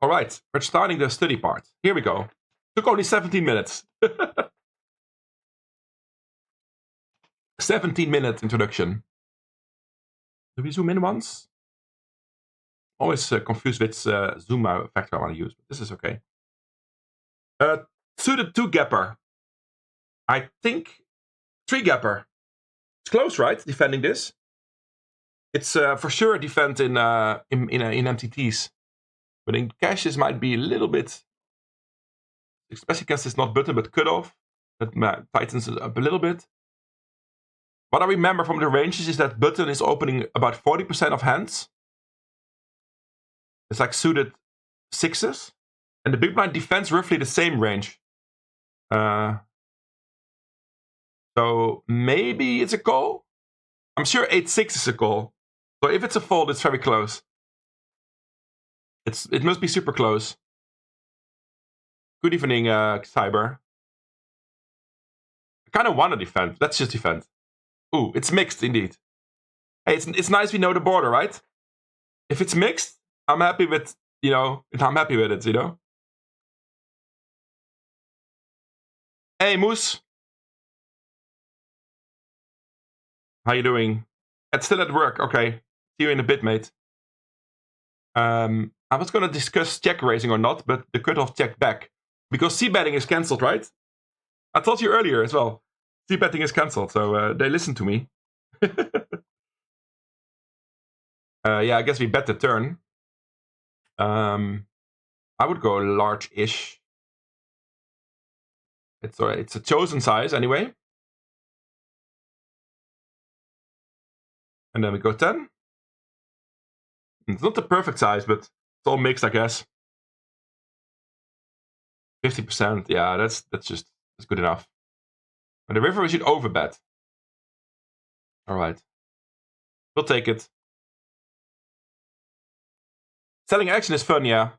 All right, we're starting the study part. Here we go. Took only 17 minutes. 17-minute introduction. Do we zoom in once? Always confused which zoom factor I want to use, but this is okay. Suited 2-gapper. I think 3-gapper. It's close, right? Defending this. It's for sure a defend in MTTs. But in caches might be a little bit, especially because it's not button but cutoff. That tightens it up a little bit. What I remember from the ranges is that button is opening about 40% of hands. It's like suited 6s. And the big blind defends roughly the same range. So maybe it's a call. I'm sure 8-6 is a call. So if it's a fold, it's very close. It must be super close. Good evening, Cyber. I kind of want to defend. Let's just defend. Ooh, it's mixed indeed. Hey, it's nice we know the border, right? If it's mixed, I'm happy with, I'm happy with it, Hey, Moose. How you doing? It's still at work. Okay. See you in a bit, mate. I was going to discuss check raising or not, but the cutoff checked back. Because c-betting is cancelled, right? I told you earlier as well. C-betting is cancelled, so they listened to me. Yeah, I guess we bet the turn. I would go large-ish. It's a chosen size anyway. And then we go 10. It's not the perfect size, but it's all mixed, I guess. 50%, yeah, that's good enough. And the river we should overbet. All right. We'll take it. Selling action is fun, yeah.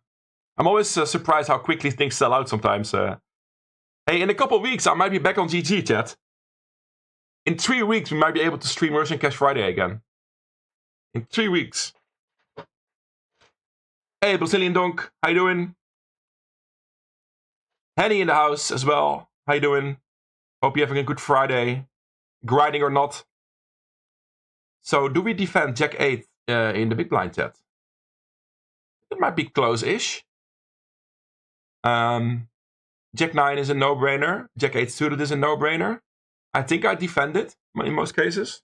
I'm always surprised how quickly things sell out sometimes. Hey, in a couple of weeks, I might be back on GG, chat. In 3 weeks, we might be able to stream Russian Cash Friday again. In 3 weeks. Hey, Brazilian Donk, how you doing? Henny in the house as well. How you doing? Hope you're having a good Friday. Grinding or not. So, do we defend Jack 8 in the big blind, chat? It might be close-ish. Jack 9 is a no-brainer. Jack 8 suited is a no-brainer. I think I defend it in most cases.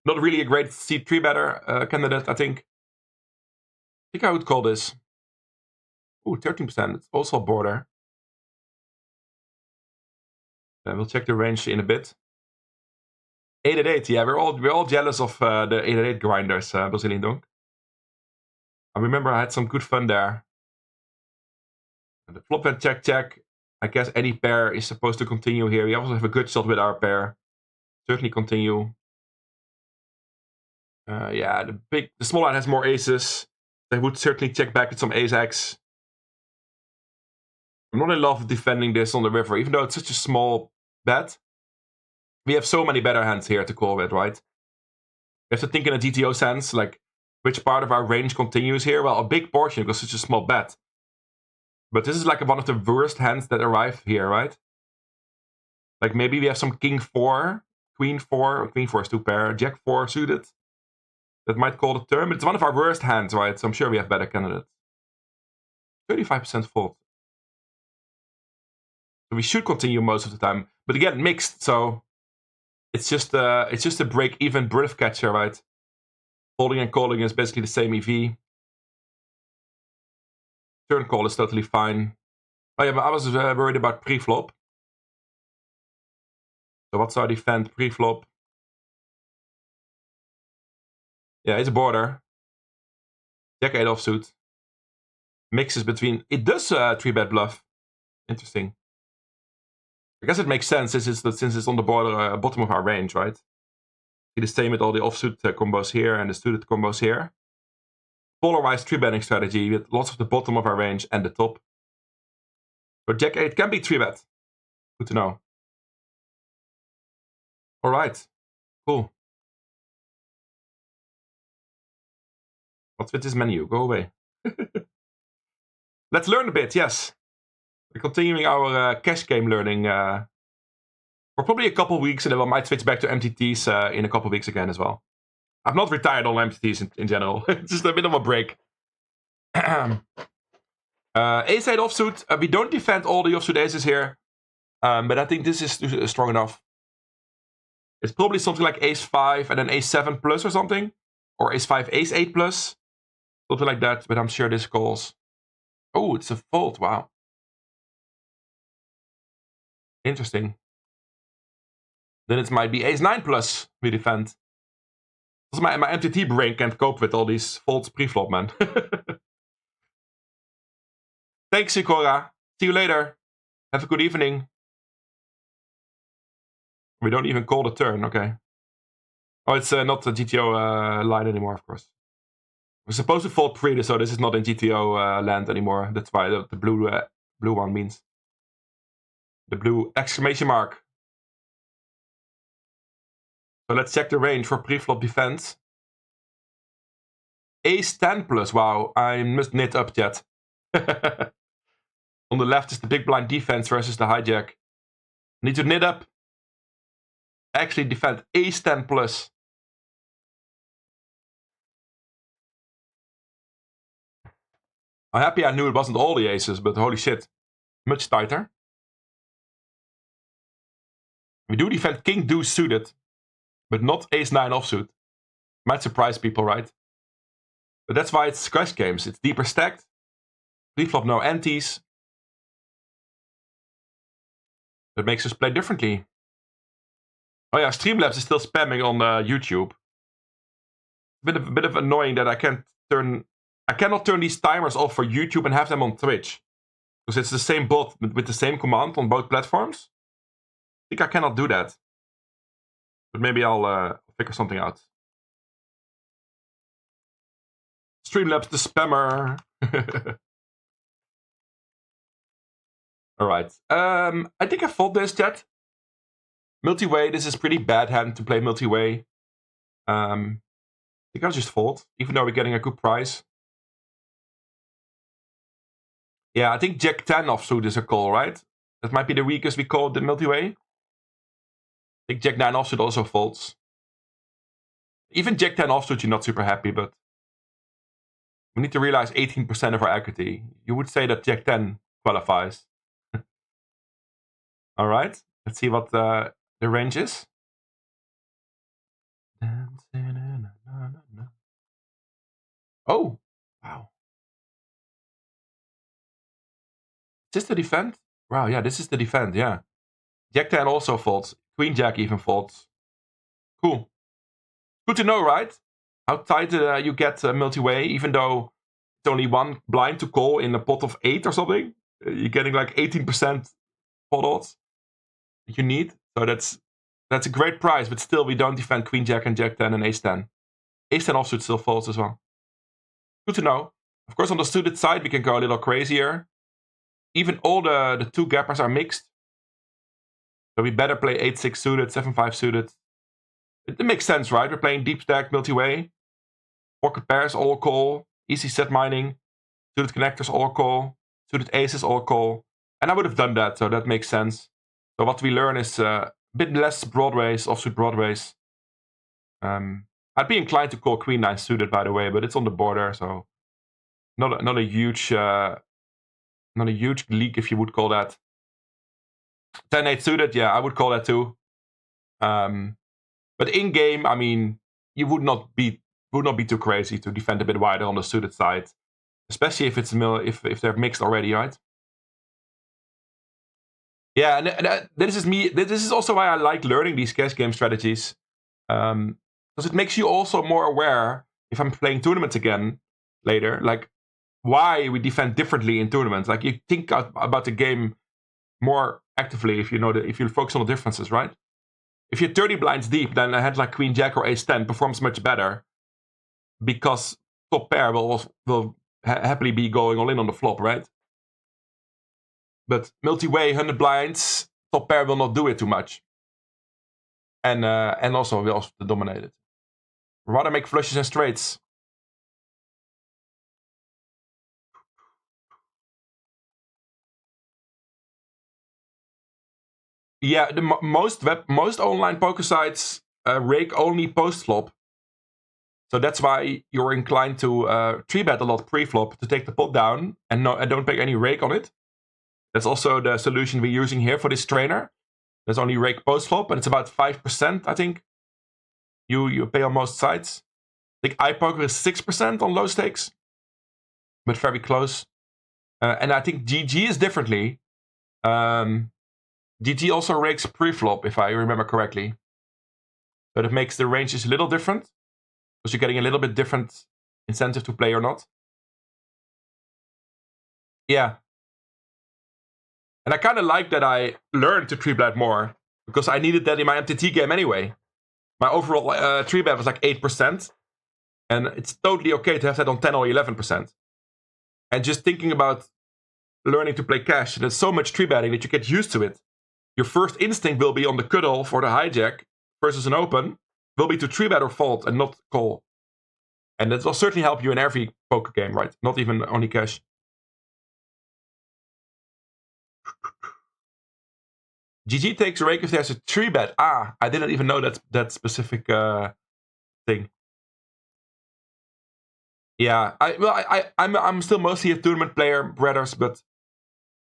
Not really a great C3 better candidate, I think. I think I would call this. Ooh, 13%. It's also a border. We'll check the range in a bit. 8-8, yeah, we're all jealous of the 8-8 grinders, Brazilian Donk. I remember I had some good fun there. The flop and check. I guess any pair is supposed to continue here. We also have a good shot with our pair. Certainly continue. Yeah, the small line has more aces. They would certainly check back with some ace-x. I'm not in love with defending this on the river, even though it's such a small bet. We have so many better hands here to call with, right? We have to think in a GTO sense, like which part of our range continues here. Well, a big portion because it's such a small bet. But this is like one of the worst hands that arrive here, right? Like maybe we have some king 4, queen 4, or queen 4 is 2 pair, jack 4 suited. That might call the turn, but it's one of our worst hands, right? So I'm sure we have better candidates. 35% fold. So we should continue most of the time. But again, mixed, so it's just a break-even breath catcher, right? Folding and calling is basically the same EV. Turn call is totally fine. Oh yeah, but I was worried about pre-flop. So what's our defend pre-flop? Yeah, it's a border. Jack 8 offsuit. Mixes between... It does 3-bet bluff. Interesting. I guess it makes sense since it's on the border, bottom of our range, right? See the same with all the offsuit combos here and the suited combos here. Polarized 3-betting strategy with lots of the bottom of our range and the top. So Jack 8 can be 3-bet. Good to know. Alright. Cool. What's with this menu? Go away. Let's learn a bit, yes. We're continuing our cash game learning for probably a couple weeks, and then we might switch back to MTTs in a couple weeks again as well. I've not retired on MTTs in general. It's just a bit of a break. Ace-8 offsuit. We don't defend all the offsuit aces here, but I think this is strong enough. It's probably something like Ace-5 and then Ace-7 plus or something. Or Ace-5, Ace-8 plus. Something like that, but I'm sure this calls. Oh, it's a fold, wow. Interesting. Then it might be Ace-9 plus we defend. My MTT brain can't cope with all these folds pre-flop, man. Thanks, Sikora. See you later. Have a good evening. We don't even call the turn, okay. Oh, it's not the GTO line anymore, of course. We're supposed to fold pre, so this is not in GTO land anymore. That's why the blue one means. The blue exclamation mark. So let's check the range for pre-flop defense. Ace-10 plus, wow, I must knit up yet. On the left is the big blind defense versus the hijack. Need to knit up. Actually defend Ace-10 plus. I'm happy I knew it wasn't all the aces, but holy shit. Much tighter. We do defend King Deuce suited, but not Ace-9 offsuit. Might surprise people, right? But that's why it's crash games. It's deeper stacked. Pre-flop no antes. That makes us play differently. Oh yeah, Streamlabs is still spamming on YouTube. A bit of annoying that I cannot turn these timers off for YouTube and have them on Twitch. Because it's the same bot with the same command on both platforms. I think I cannot do that. But maybe I'll figure something out. Streamlabs the spammer. Alright. I think I fold this, chat. Multi-way, this is pretty bad hand to play multi-way. I think I'll just fold, even though we're getting a good price. Yeah, I think Jack-10 offsuit is a call, right? That might be the weakest we call the multi-way. I think Jack-9 offsuit also folds. Even Jack-10 offsuit, you're not super happy, but we need to realize 18% of our equity. You would say that Jack-10 qualifies. All right, let's see what the range is. Oh, wow. Is this the defend? Wow, yeah, this is the defend, yeah. Jack-10 also folds. Queen-Jack even folds. Cool. Good to know, right? How tight you get multi-way, even though it's only one blind to call in a pot of 8 or something. You're getting like 18% pot odds that you need. So that's a great price, but still we don't defend Queen-Jack and Jack-10 and Ace-10. Ace-10 offsuit still folds as well. Good to know. Of course, on the suited side, we can go a little crazier. Even all the two gappers are mixed. So we better play 8-6 suited, 7-5 suited. It makes sense, right? We're playing deep stack, multi-way. Pocket pairs, all call. Easy set mining. Suited connectors, all call. Suited aces, all call. And I would have done that, so that makes sense. So what we learn is a bit less broadways, offsuit broadways. I'd be inclined to call Queen-9 suited, by the way, but it's on the border, so not a huge leak, if you would call that. 10-8 suited, yeah, I would call that too. But in game, I mean, you would not be too crazy to defend a bit wider on the suited side, especially if it's if they're mixed already, right? Yeah, and this is me. This is also why I like learning these cash game strategies, because it makes you also more aware. If I'm playing tournaments again later, like why we defend differently in tournaments. Like you think about the game more actively if you focus on the differences, right? If you're 30 blinds deep, then a hand like Queen Jack or Ace 10 performs much better because top pair will happily be going all in on the flop, right? But multi-way 100 blinds, top pair will not do it too much, and also will also dominate it. Rather make flushes and straights. Yeah, most online poker sites rake only post flop. So that's why you're inclined to 3-bet a lot pre-flop to take the pot down and don't pay any rake on it. That's also the solution we're using here for this trainer. There's only rake post-flop, and it's about 5%, I think. You pay on most sites. I think iPoker is 6% on low stakes, but very close. And I think GG is differently. GG also rakes pre-flop, if I remember correctly. So that makes the ranges a little different, because you're getting a little bit different incentive to play or not. Yeah. And I kind of like that I learned to 3-bet more, because I needed that in my MTT game anyway. My overall 3-bet was like 8%, and it's totally okay to have that on 10 or 11%. And just thinking about learning to play cash, there's so much 3-betting that you get used to it. Your first instinct will be on the cutoff or the hijack versus an open, will be to 3-bet or fold and not call. And that will certainly help you in every poker game, right? Not even only cash. GG takes a rake if there's a 3-bet. I didn't even know that specific thing. Yeah, I'm still mostly a tournament player, brothers, but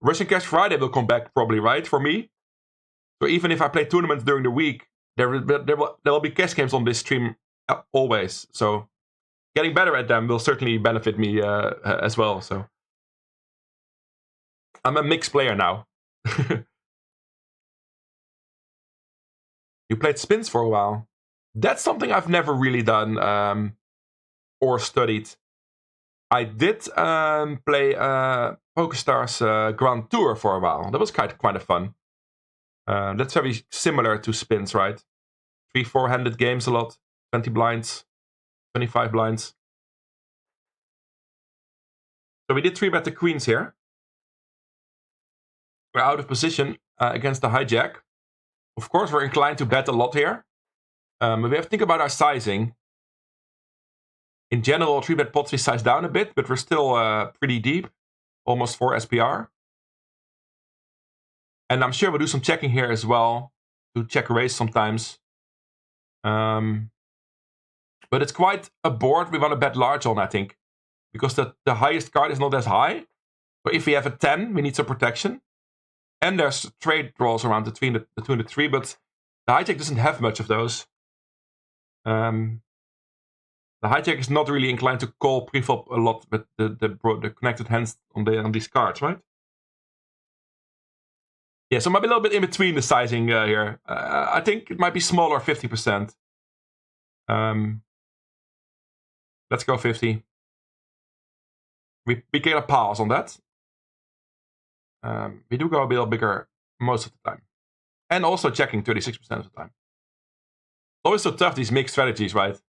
Russian Cash Friday will come back probably, right, for me. So even if I play tournaments during the week, there will be cash games on this stream always. So getting better at them will certainly benefit me as well. So I'm a mixed player now. You played spins for a while. That's something I've never really done or studied. I did play PokerStars Grand Tour for a while. That was kind of fun. That's very similar to spins, right? 3-4-handed games a lot. 20 blinds, 25 blinds. So we did 3-bet the queens here. We're out of position against the hijack. Of course, we're inclined to bet a lot here. We have to think about our sizing. In general, 3-bet pots we size down a bit, but we're still pretty deep. Almost 4 SPR. And I'm sure we'll do some checking here as well to check a raise sometimes. But it's quite a board we want to bet large on, I think. Because the highest card is not as high. But if we have a 10, we need some protection. And there's trade draws around between the three, but the hijack doesn't have much of those. The hijack is not really inclined to call preflop a lot with the connected hands on these cards, right? Yeah, so it might be a little bit in between the sizing here. I think it might be smaller, 50%. Let's go 50. We get a pause on that. We do go a bit bigger most of the time. And also checking 36% of the time. Always so tough, these mixed strategies, right?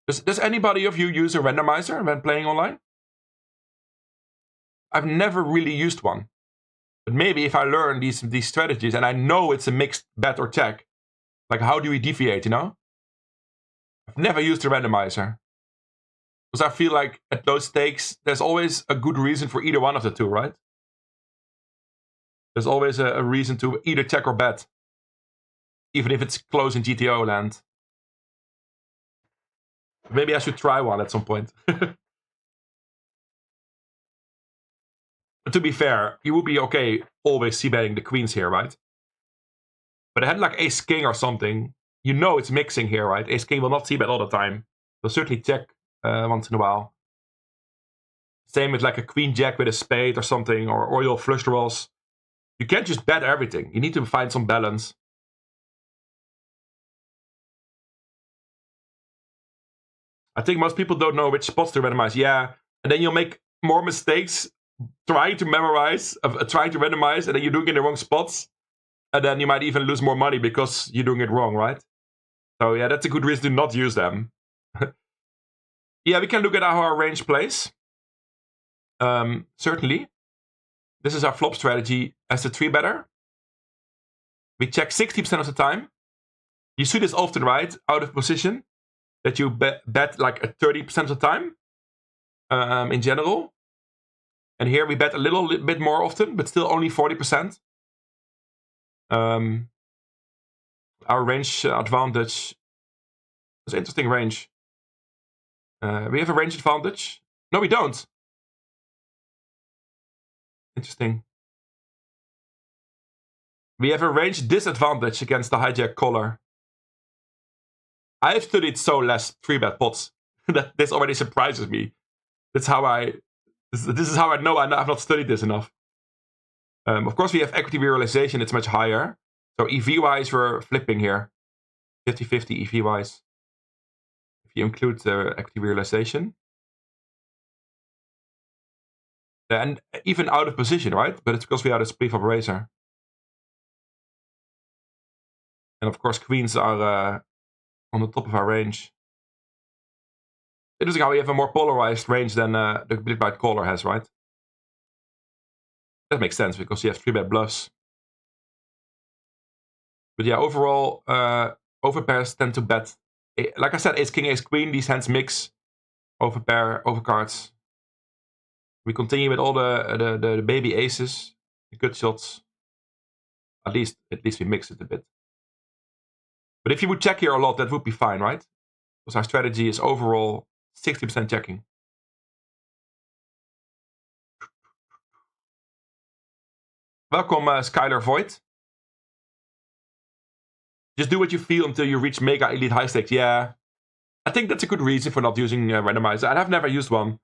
Does anybody of you use a randomizer when playing online? I've never really used one. But maybe if I learn these strategies and I know it's a mixed bet or check, like how do we deviate, you know? I've never used a randomizer. Because I feel like at those stakes, there's always a good reason for either one of the two, right? There's always a reason to either check or bet. Even if it's close in GTO land. Maybe I should try one at some point. But to be fair, you would be okay always c-betting the queens here, right? But I had like ace-king or something. You know it's mixing here, right? Ace-king will not c-bet all the time. They'll certainly check once in a while. Same with like a queen-jack with a spade or something, or royal flush draws. You can't just bet everything. You need to find some balance. I think most people don't know which spots to randomize. Yeah, and then you'll make more mistakes trying to memorize, trying to randomize, and then you're doing it in the wrong spots. And then you might even lose more money because you're doing it wrong, right? So yeah, that's a good reason to not use them. Yeah, we can look at how our range plays. Certainly. This is our flop strategy as a 3-better. We check 60% of the time. You see this often, right? Out of position. That you bet like at 30% of the time. In general. And here we bet a little bit more often, but still only 40%. Our range advantage. That's an interesting range. We have a range advantage. No, we don't. Interesting. We have a range disadvantage against the hijack caller. I've studied so less 3-bet pots that this already surprises me. That's how this is how I know I've not studied this enough. Of course, we have equity realization. It's much higher. So EV-wise, we're flipping here. 50-50 EV-wise. If you include the equity realization. And even out of position, right? But it's because we are a pre-flop raiser. And of course, queens are on the top of our range. Interesting how we have a more polarized range than the big blind caller has, right? That makes sense because he has 3-bet bluffs. But yeah, overall, overpairs tend to bet. Like I said, ace king, ace queen, these hands mix. Overpair, overcards. We continue with all the baby aces, the good shots. At least we mix it a bit. But if you would check here a lot, that would be fine, right? Because our strategy is overall 60% checking. Welcome, Skylar Voigt. Just do what you feel until you reach mega elite high stakes. Yeah, I think that's a good reason for not using randomizer. And I've never used one,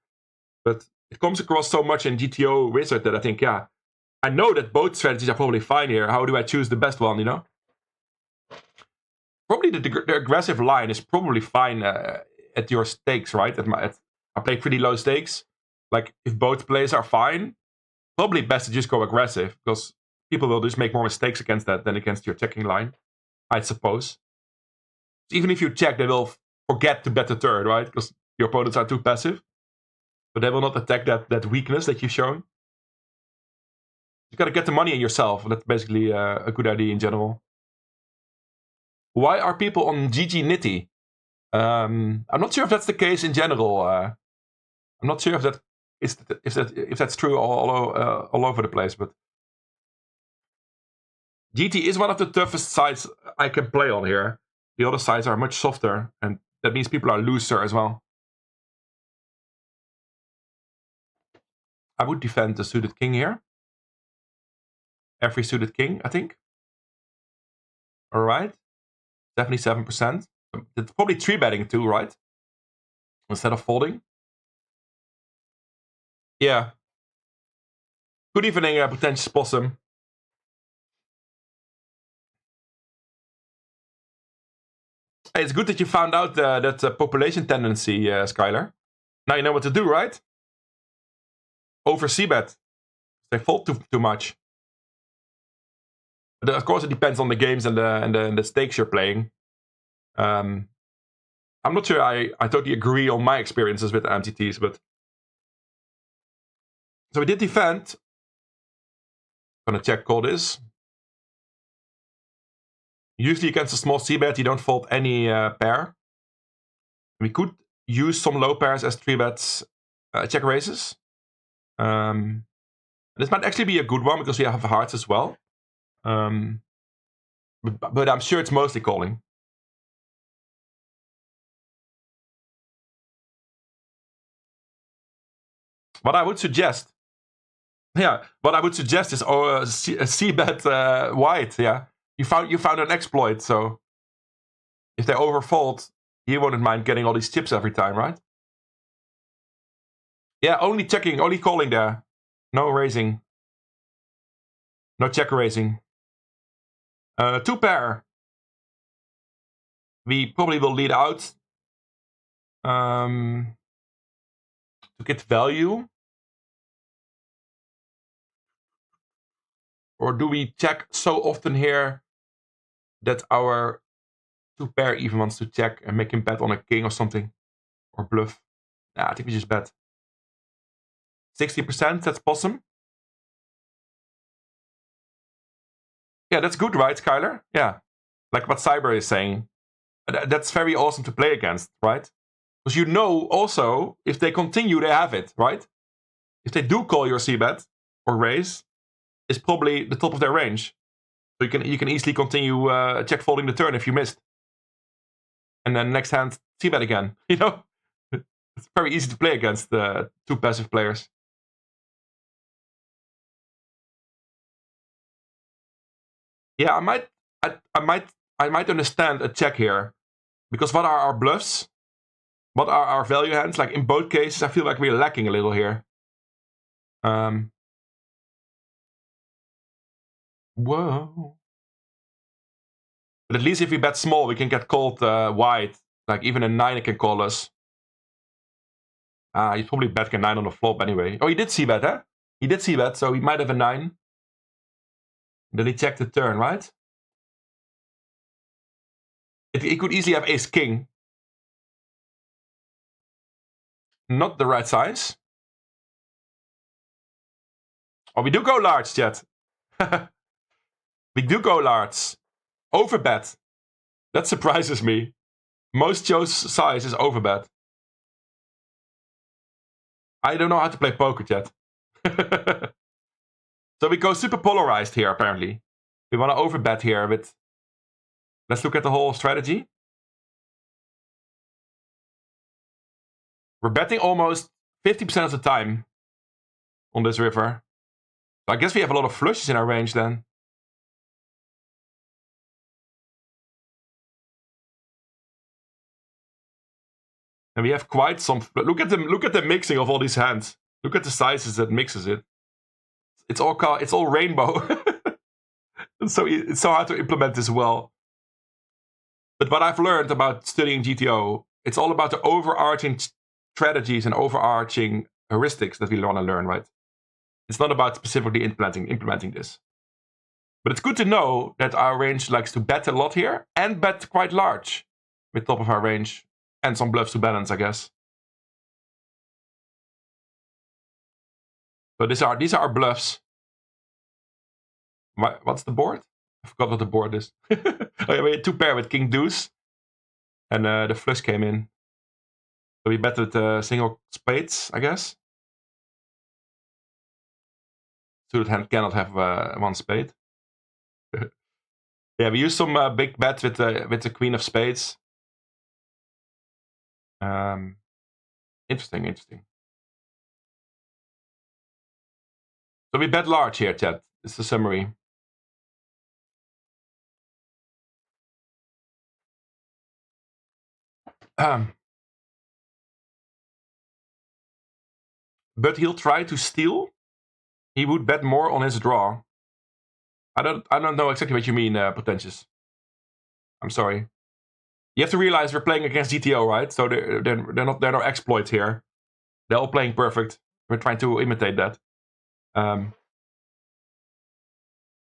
but it comes across so much in GTO Wizard that I think, yeah, I know that both strategies are probably fine here. How do I choose the best one, you know? Probably the aggressive line is probably fine at your stakes, right? I play pretty low stakes. Like, if both plays are fine, probably best to just go aggressive, because people will just make more mistakes against that than against your checking line, I suppose. Even if you check, they will forget to bet the turn, right? Because your opponents are too passive. But they will not attack that weakness that you've shown. You gotta get the money in yourself. That's basically a good idea in general. Why are people on GG Nitty? I'm not sure if that's the case in general. I'm not sure if that's true all over the place, but GT is one of the toughest sides I can play on here. The other sides are much softer, and that means people are looser as well. I would defend the suited king here. Every suited king, I think. Alright. 77%. It's probably 3-betting too, right? Instead of folding. Yeah. Good evening, Potentious Possum. Hey, it's good that you found out that population tendency, Skylar. Now you know what to do, right? Over c-bet. They fold too much. But of course, it depends on the games and the stakes you're playing. I'm not sure I totally agree on my experiences with MTTs, but... So we did defend. I'm gonna check call this. Usually against a small c-bet, you don't fold any pair. We could use some low pairs as 3-bets check raises. This might actually be a good one because we have hearts as well. But I'm sure it's mostly calling. What I would suggest... Yeah, what I would suggest is a c-bet wide, yeah. You found an exploit, so... If they overfold, you wouldn't mind getting all these chips every time, right? Yeah, only checking, only calling there. No raising. No check raising. 2 pair. We probably will lead out. To get value. Or do we check so often here that our 2 pair even wants to check and make him bet on a king or something? Or bluff? Nah, I think we just bet. 60%, that's possum. Yeah, that's good, right, Skylar? Yeah. Like what Cyber is saying. That's very awesome to play against, right? Because you know also, if they continue, they have it, right? If they do call your c-bet or raise, it's probably the top of their range. So you can easily continue check folding the turn if you missed. And then next hand, c-bet again. You know? It's very easy to play against two passive players. Yeah, I might understand a check here. Because what are our bluffs? What are our value hands? Like in both cases, I feel like we're lacking a little here. Whoa. But at least if we bet small, we can get called wide. Like even a 9 can call us. He's probably betting a 9 on the flop anyway. Oh, he did c-bet, huh? He did c-bet, so he might have a 9. Then he checked the turn, right? He could easily have ace-king. Not the right size. Oh, we do go large, chat. We do go large. Overbet. That surprises me. Most Joe's size is overbet. I don't know how to play poker, chat. So we go super polarized here, apparently. We want to overbet here, but let's look at the whole strategy. We're betting almost 50% of the time on this river. So I guess we have a lot of flushes in our range then. And we have quite some. Look at the mixing of all these hands. Look at the sizes that mixes it. It's all rainbow. it's so hard to implement this well. But what I've learned about studying GTO, it's all about the overarching strategies and overarching heuristics that we want to learn, right? It's not about specifically implementing this. But it's good to know that our range likes to bet a lot here and bet quite large with top of our range and some bluffs to balance, I guess. So these are our bluffs. What's the board? I forgot what the board is. Oh, yeah, we had two pair with king deuce, and the flush came in. So we bet with single spades, I guess. Suited hand cannot have one spade. Yeah, we use some big bets with the queen of spades. Interesting. So we bet large here, chat. This is the summary. But he'll try to steal. He would bet more on his draw. I don't know exactly what you mean, Potentious. I'm sorry. You have to realize we're playing against GTO, right? So they're no exploits here. They're all playing perfect. We're trying to imitate that.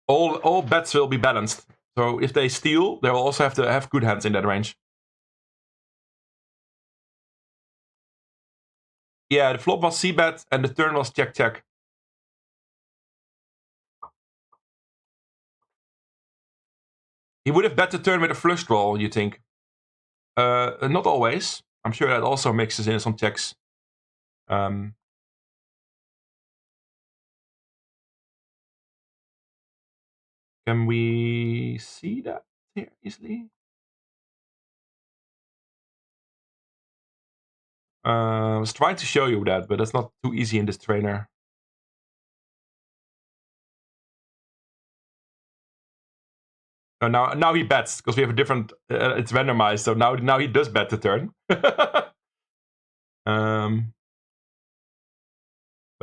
All bets will be balanced. So if they steal, they will also have to have good hands in that range. Yeah, the flop was c-bet and the turn was check. He would have bet the turn with a flush draw, you think? Not always. I'm sure that also mixes in some checks. Can we see that here easily? I was trying to show you that, but that's not too easy in this trainer. Now he bets because we have a different. It's randomized, so now he does bet the turn. But I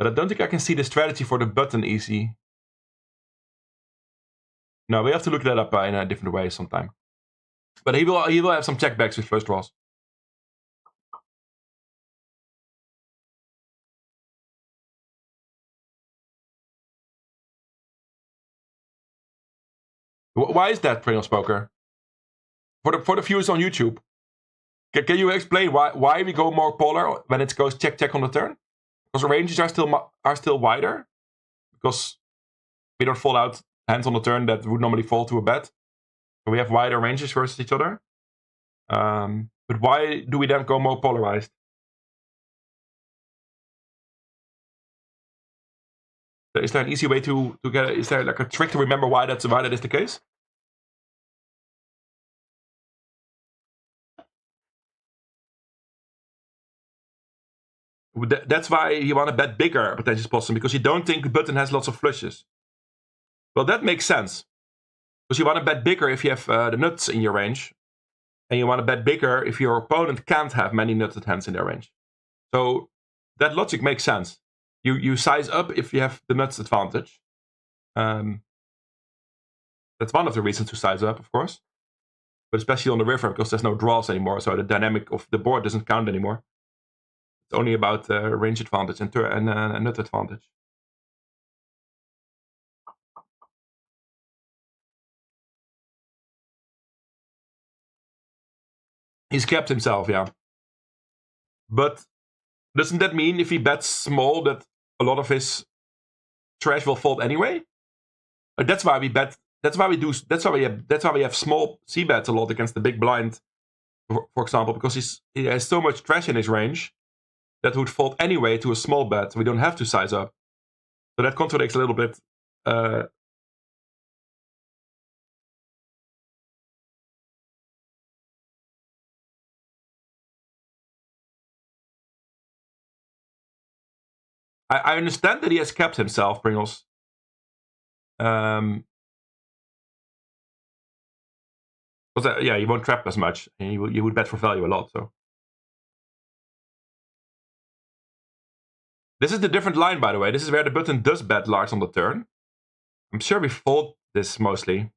don't think I can see the strategy for the button easy. No, we have to look that up in a different way sometime. But he will have some checkbacks with flush draws. Why is that, Perennial Spoker? For the viewers on YouTube, can you explain why we go more polar when it goes check on the turn? Because the ranges are still wider. Because we don't fall out hands on the turn that would normally fall to a bet. So we have wider ranges versus each other. But why do we then go more polarized? Is there an easy way to get? Is there like a trick to remember why that is the case? That's why you want to bet bigger potential possum, because you don't think the button has lots of flushes. Well, that makes sense, because you want to bet bigger if you have the nuts in your range, and you want to bet bigger if your opponent can't have many nutted hands in their range. So that logic makes sense. You size up if you have the nuts advantage. That's one of the reasons to size up, of course. But especially on the river, because there's no draws anymore, so the dynamic of the board doesn't count anymore. It's only about range advantage and nut advantage. He's kept himself, yeah. But doesn't that mean if he bets small that a lot of his trash will fold anyway? That's why we bet. That's why we have small c bets a lot against the big blind, for example, because he has so much trash in his range that would fold anyway to a small bet. We don't have to size up. So that contradicts a little bit. I understand that he has kept himself, Pringles. Yeah, he won't trap as much. And you would bet for value a lot. So this is the different line, by the way. This is where the button does bet large on the turn. I'm sure we fold this mostly.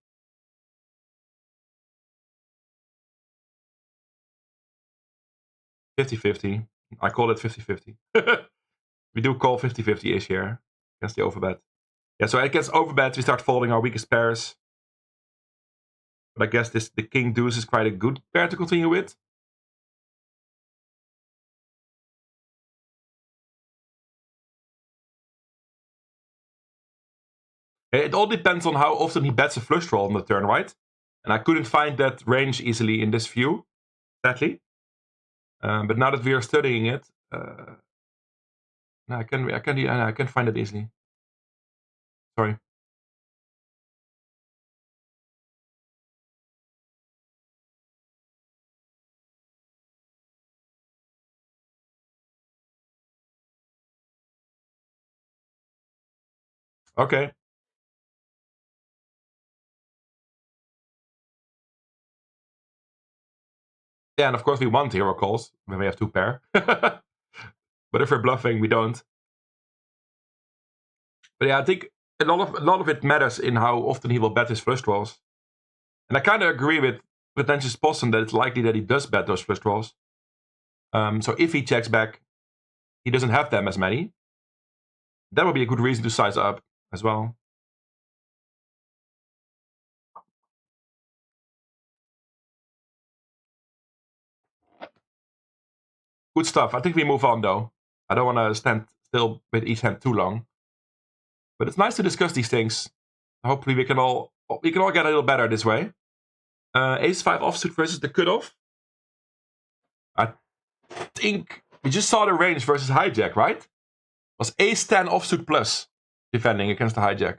$50-50. I call it 50-50. We do call 50-50-ish here against the overbet. Yeah, so against overbet, we start folding our weakest pairs. But I guess the king deuce is quite a good pair to continue with. It all depends on how often he bets a flush draw on the turn, right? And I couldn't find that range easily in this view, sadly. But now that we are studying it, I can find it easily. Sorry. Okay. Yeah, and of course we want hero calls when we have two pair. But if we're bluffing, we don't. But yeah, I think a lot of it matters in how often he will bet his flush draws. And I kind of agree with Pretentious Possum that it's likely that he does bet those flush draws. So if he checks back, he doesn't have them as many. That would be a good reason to size up as well. Good stuff. I think we move on though. I don't want to stand still with each hand too long. But it's nice to discuss these things. Hopefully we can all get a little better this way. Ace-5 offsuit versus the cutoff. I think we just saw the range versus hijack, right? It was Ace-10 offsuit plus defending against the hijack.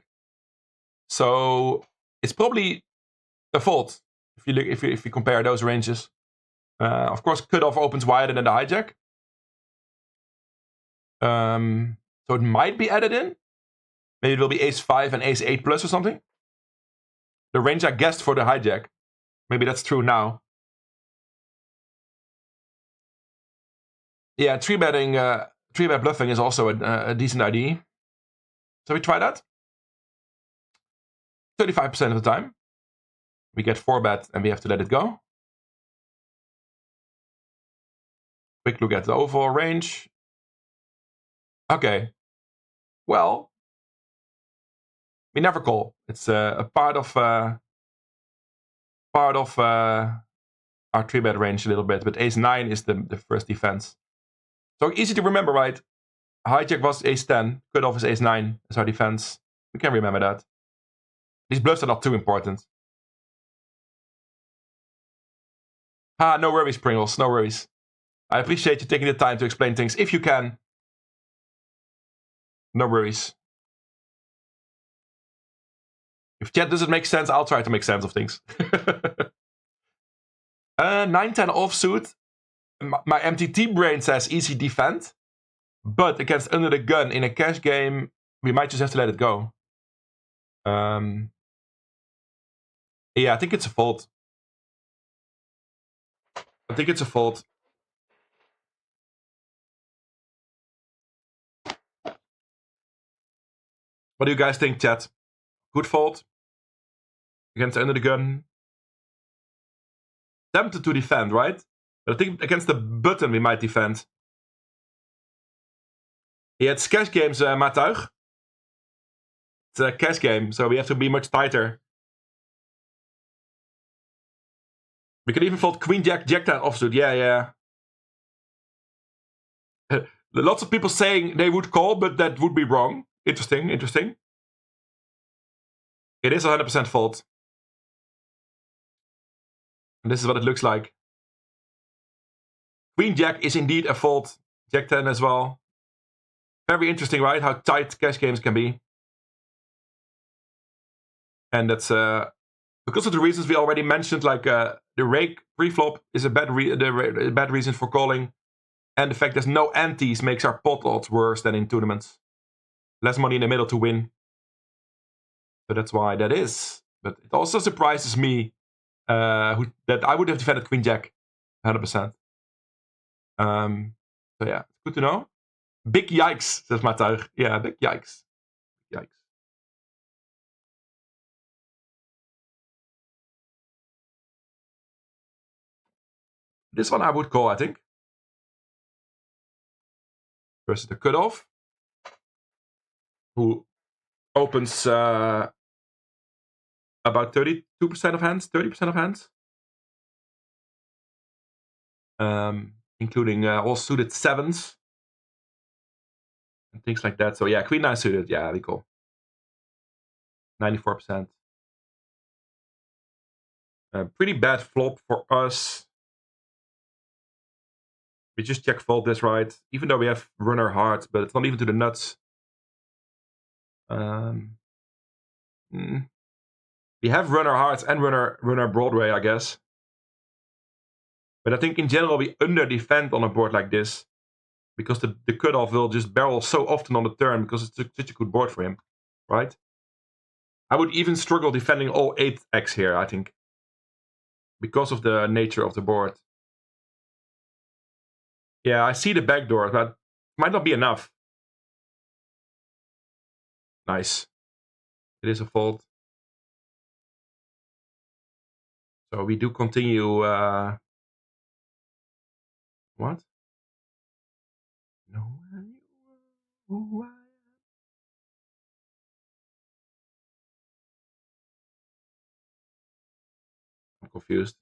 So it's probably a fold if you compare those ranges. Of course, cutoff opens wider than the hijack. So it might be added in. Maybe it will be Ace-5 and Ace-8 plus or something. The range I guessed for the hijack. Maybe that's true now. Yeah, 3-bet bluffing is also a decent idea. So we try that. 35% of the time. We get 4-bet and we have to let it go. Quick look at the overall range. Okay. Well, we never call. It's a part of our 3-bet range a little bit, but Ace-9 is the first defense. So easy to remember, right? Hijack was Ace-10, cutoff is Ace-9 as our defense. We can remember that. These bluffs are not too important. No worries, Pringles, no worries. I appreciate you taking the time to explain things if you can. No worries. If chat doesn't make sense, I'll try to make sense of things. 9-10 offsuit. My MTT brain says easy defend. But against under the gun in a cash game, we might just have to let it go. Yeah, I think it's a fold. I think it's a fold. What do you guys think, chat? Good fold? Against under the gun? Tempted to defend, right? But I think against the button we might defend. Yeah, it's cash games, Matuig. It's a cash game, so we have to be much tighter. We could even fold Queen Jack, Jack 10 offsuit. Yeah. Lots of people saying they would call, but that would be wrong. Interesting. It is 100% fold. And this is what it looks like. Queen Jack is indeed a fold. Jack 10 as well. Very interesting, right? How tight cash games can be. And that's because of the reasons we already mentioned, like the rake pre-flop is a bad reason for calling. And the fact there's no antes makes our pot odds worse than in tournaments. Less money in the middle to win. So that's why that is. But it also surprises me that I would have defended Queen Jack 100%. So yeah, it's good to know. Big yikes, says Matuig. Yeah, big yikes. This one I would call, I think. Versus the cutoff. Who opens about 32% of hands, 30% of hands. Including all suited sevens. And things like that. So yeah, Queen 9 suited. Yeah, we call. 94%. Pretty bad flop for us. We just check fold this, right? Even though we have runner hearts, but it's not even to the nuts. We have runner hearts and runner Broadway, I guess. But I think in general we under defend on a board like this. Because the cutoff will just barrel so often on the turn because it's such a good board for him. Right? I would even struggle defending all 8x here, I think. Because of the nature of the board. Yeah, I see the backdoor, but it might not be enough. Nice. It is a fold. So we do continue. What? No. I'm confused.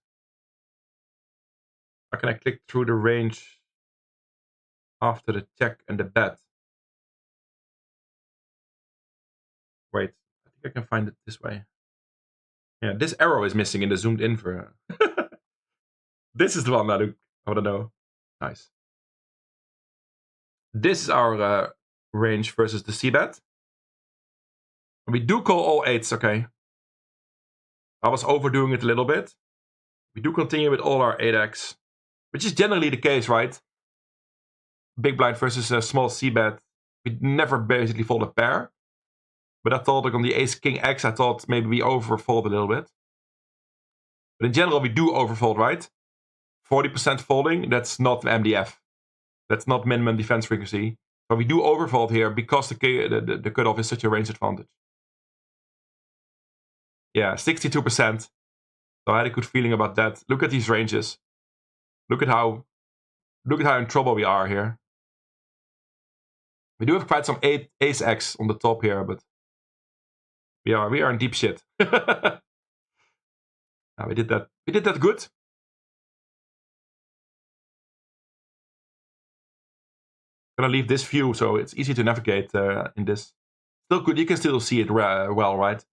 How can I click through the range after the check and the bet? Wait, I think I can find it this way. Yeah, this arrow is missing in the zoomed in for. This is the one that I want to know. Nice. This is our range versus the c-bet. We do call all 8s, okay. I was overdoing it a little bit. We do continue with all our 8x, which is generally the case, right? Big blind versus a small c-bet. We never basically fold a pair. But I thought like on the ace king x, I thought maybe we overfold a little bit. But in general, we do overfold, right? 40% folding, that's not MDF. That's not minimum defense frequency. But we do overfold here because the cutoff is such a range advantage. Yeah, 62%. So I had a good feeling about that. Look at these ranges. Look at how in trouble we are here. We do have quite some ace x on the top here, but we are in deep shit. We did that good. I'm gonna leave this view so it's easy to navigate in this. Still good, you can still see it well, right?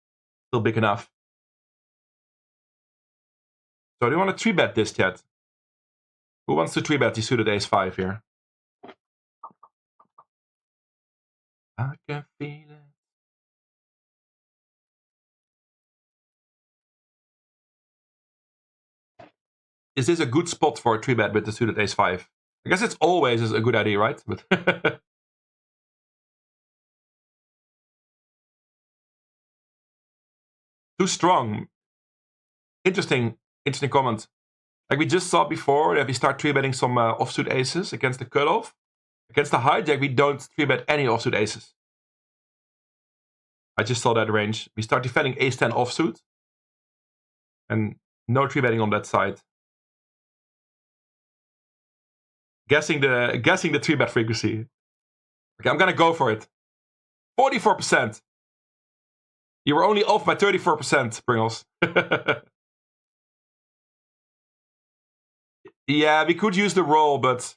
Still big enough. So do you want to 3-bet this, chat? Who wants to 3-bet the suited ace 5 here? I can feel it. is this a good spot for a 3-bet with the suited ace-5? I guess it's always a good idea, right? But too strong. Interesting comment. Like we just saw before that we start 3-betting some offsuit aces against the cutoff. Against the hijack, we don't 3-bet any offsuit aces. I just saw that range. We start defending ace-10 offsuit. And no 3-betting on that side. Guessing the 3-bet frequency. Okay, I'm gonna go for it. 44%. You were only off by 34%, Pringles. Yeah, we could use the roll, but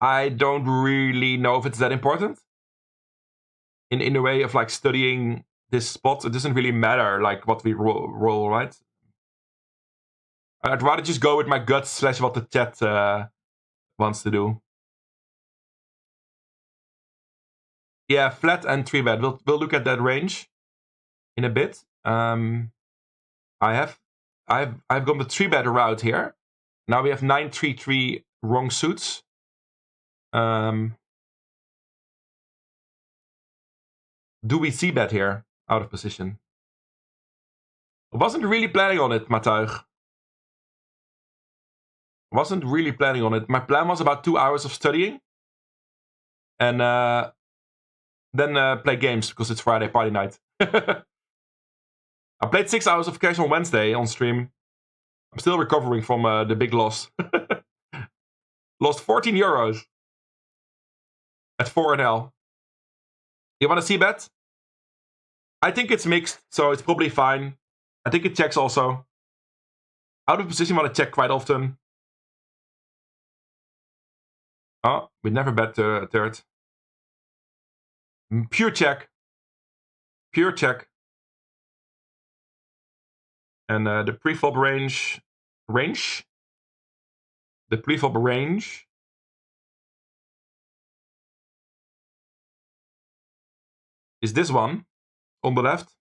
I don't really know if it's that important. In the way of like studying this spot, it doesn't really matter like what we roll, right? I'd rather just go with my guts / what the chat wants to do. Yeah, flat and 3-bet. We'll look at that range in a bit. I've gone the 3-bet route here. Now we have 9-3-3 wrong suits. Do we see bet here out of position? I wasn't really planning on it, Matuig. Wasn't really planning on it. My plan was about 2 hours of studying. And then play games because it's Friday party night. I played 6 hours of Cash on Wednesday on stream. I'm still recovering from the big loss. Lost 14 euros at 4NL. You want to see bet? I think it's mixed, so it's probably fine. I think it checks also. Out of position, want to check quite often. Oh, we never bet third. Pure check. Pure check. And the preflop range. The preflop range is this one on the left.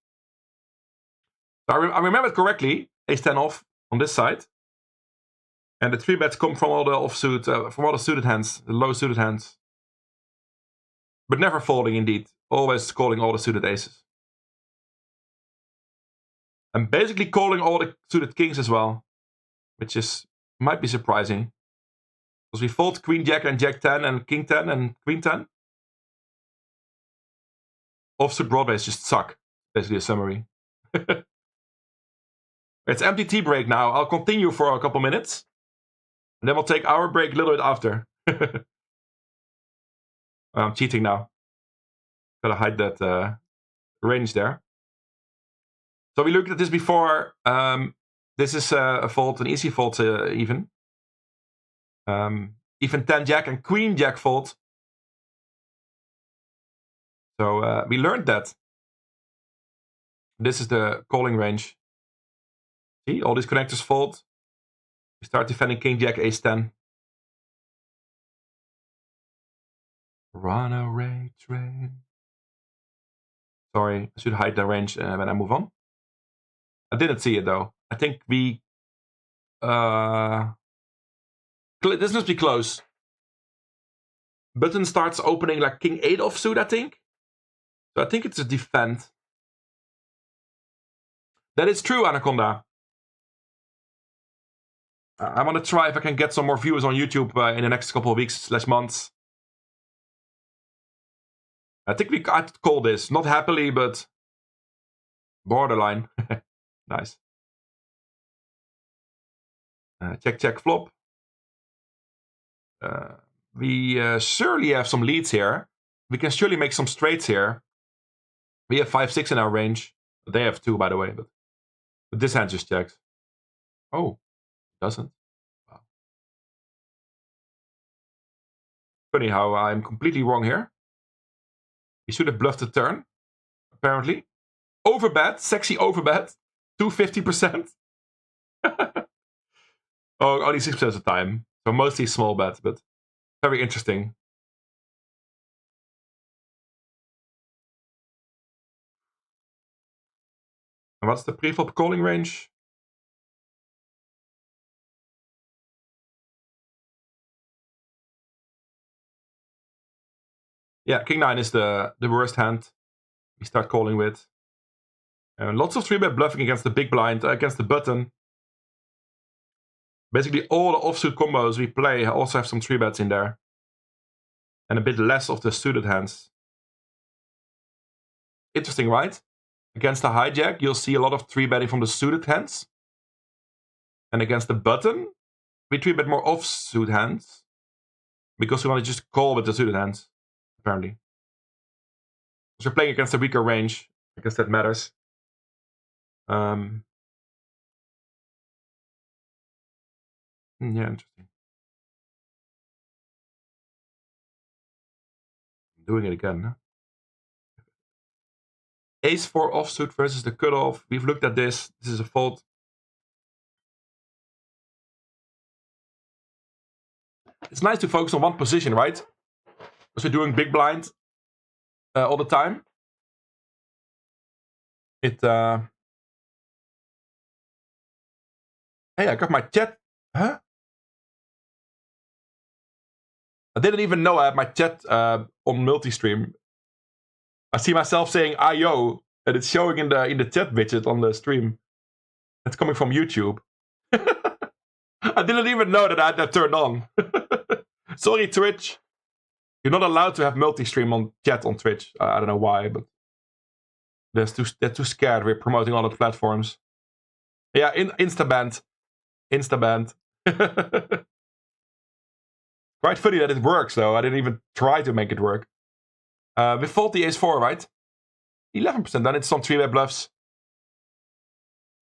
I remember it correctly. Ace-10 off on this side. And the 3-bets come from all the offsuit, from all the suited hands, the low suited hands. But never folding indeed. Always calling all the suited aces. And basically calling all the suited kings as well. Which might be surprising. Because we fold Queen Jack and Jack 10 and King 10 and Queen 10. Offsuit broadways just suck. Basically a summary. It's empty tea break now. I'll continue for a couple minutes. And then we'll take our break a little bit after. I'm cheating now. Gotta hide that range there. So we looked at this before. This is a fold, an easy fold even. Even 10 Jack and Queen Jack fold. So we learned that. This is the calling range. See, all these connectors fold. We start defending King Jack Ace-10. Runaway train. Sorry, I should hide the range when I move on. I didn't see it though. I think we... this must be close. Button starts opening like King 8 offsuit, I think. So I think it's a defend. That is true, Anaconda. I want to try if I can get some more viewers on YouTube in the next couple of weeks / months. I think I'd call this. Not happily, but borderline. Nice. Check, check, flop. We surely have some leads here. We can surely make some straights here. We have 5-6 in our range. They have 2, by the way. But this hand just checks. Oh, it doesn't. Wow. Funny how I'm completely wrong here. He should have bluffed the turn, apparently. Overbet, sexy overbet. 250%. Oh, only 6% of the time. So mostly small bet, but very interesting. And what's the preflop calling range? Yeah, king 9 is the worst hand we start calling with. And lots of 3-bet bluffing against the big blind, against the button. Basically all the offsuit combos we play also have some 3-bets in there. And a bit less of the suited hands. Interesting, right? Against the hijack, you'll see a lot of 3-betting from the suited hands. And against the button, we 3-bet more offsuit hands. Because we want to just call with the suited hands, apparently. So we're playing against a weaker range. I guess that matters. Yeah, interesting. I'm doing it again. Huh? Ace 4 offsuit versus the cutoff. We've looked at this. This is a fold. It's nice to focus on one position, right? Because we're doing big blind all the time. Hey, I got my chat. Huh? I didn't even know I had my chat on multi-stream. I see myself saying "Ayo," and it's showing in the chat widget on the stream. It's coming from YouTube. I didn't even know that I had that turned on. Sorry, Twitch. You're not allowed to have multi-stream on chat on Twitch. I don't know why, but they're too scared. We're promoting all the platforms. Yeah, Instaband. Quite funny that it works, though. I didn't even try to make it work. We fold the ace 4, right? 11%. Then it's some 3-bet bluffs.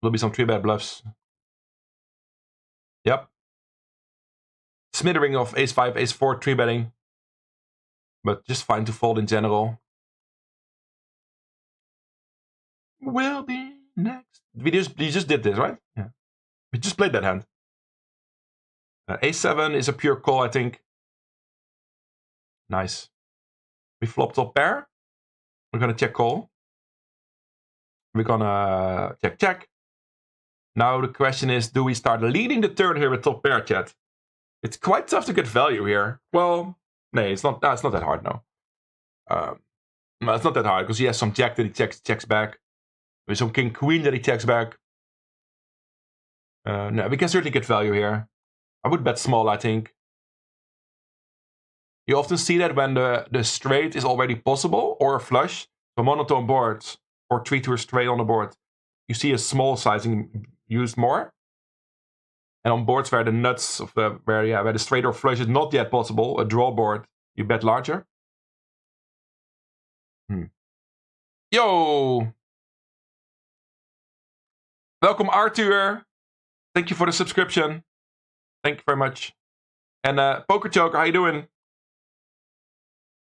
There'll be some 3-bet bluffs. Yep. Smattering of ace 5, ace 4 3-betting. But just fine to fold in general. Will be next. We just did this, right? Yeah. We just played that hand. A7 is a pure call, I think. Nice. We flop top pair. We're gonna check call. We're gonna check. Now the question is, do we start leading the turn here with top pair, chat? It's quite tough to get value here. Well, no, it's not that hard, no. No, it's not that hard, because he has some jack that he checks back. With some king queen that he checks back. No, we can certainly get value here. I would bet small, I think. You often see that when the straight is already possible, or a flush, so monotone boards, or 3-2 straight on the board. You see a small sizing used more. And on boards where the nuts of where the straight or flush is not yet possible, a draw board, you bet larger. Yo! Welcome, Arthur. Thank you for the subscription. Thank you very much. And Poker Joker, how you doing?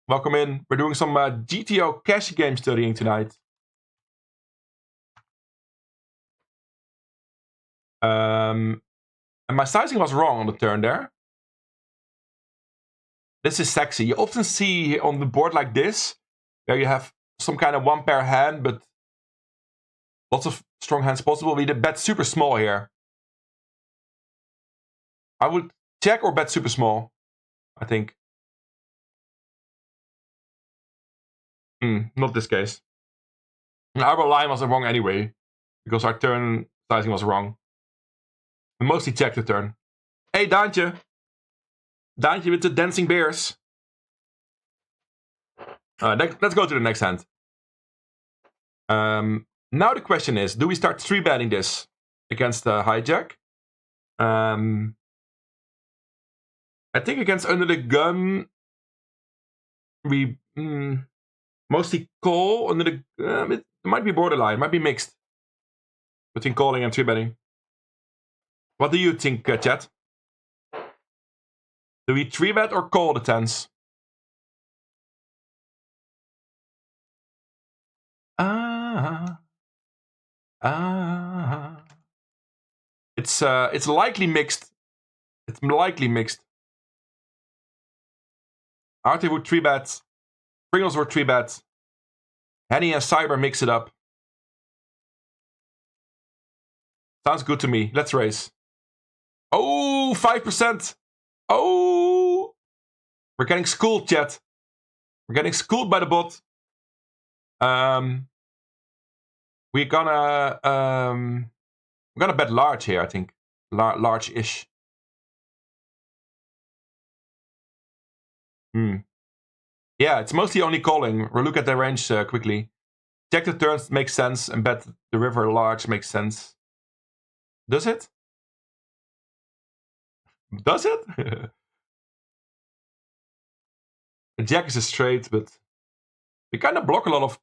Welcome in. We're doing some GTO cash game studying tonight. And my sizing was wrong on the turn there. This is sexy. You often see on the board like this, where you have some kind of one pair hand, but lots of strong hands possible. We did bet super small here. I would check or bet super small, I think. Not this case. Our line was wrong anyway, because our turn sizing was wrong. We mostly checked the turn. Hey, Daantje. Daantje with the dancing bears. Let's go to the next hand. Now the question is, do we start 3-betting this against the hijack? I think against under the gun, we mostly call. Under the it might be borderline, might be mixed between calling and 3-betting. What do you think, chat? Do we 3-bet or call the tens? It's likely mixed. It's likely mixed. Artie would 3-bet. Pringles would 3-bet. Henny and Cyber mix it up. Sounds good to me. Let's raise. Oh, 5%. Oh! We're getting schooled, chat. We're getting schooled by the bot. We're gonna bet large here, I think. Large-ish. Yeah, it's mostly only calling. We'll look at the range quickly. Check the turns makes sense, and bet the river large makes sense. Does it? Does it? The jack is a straight, but we kind of block a lot of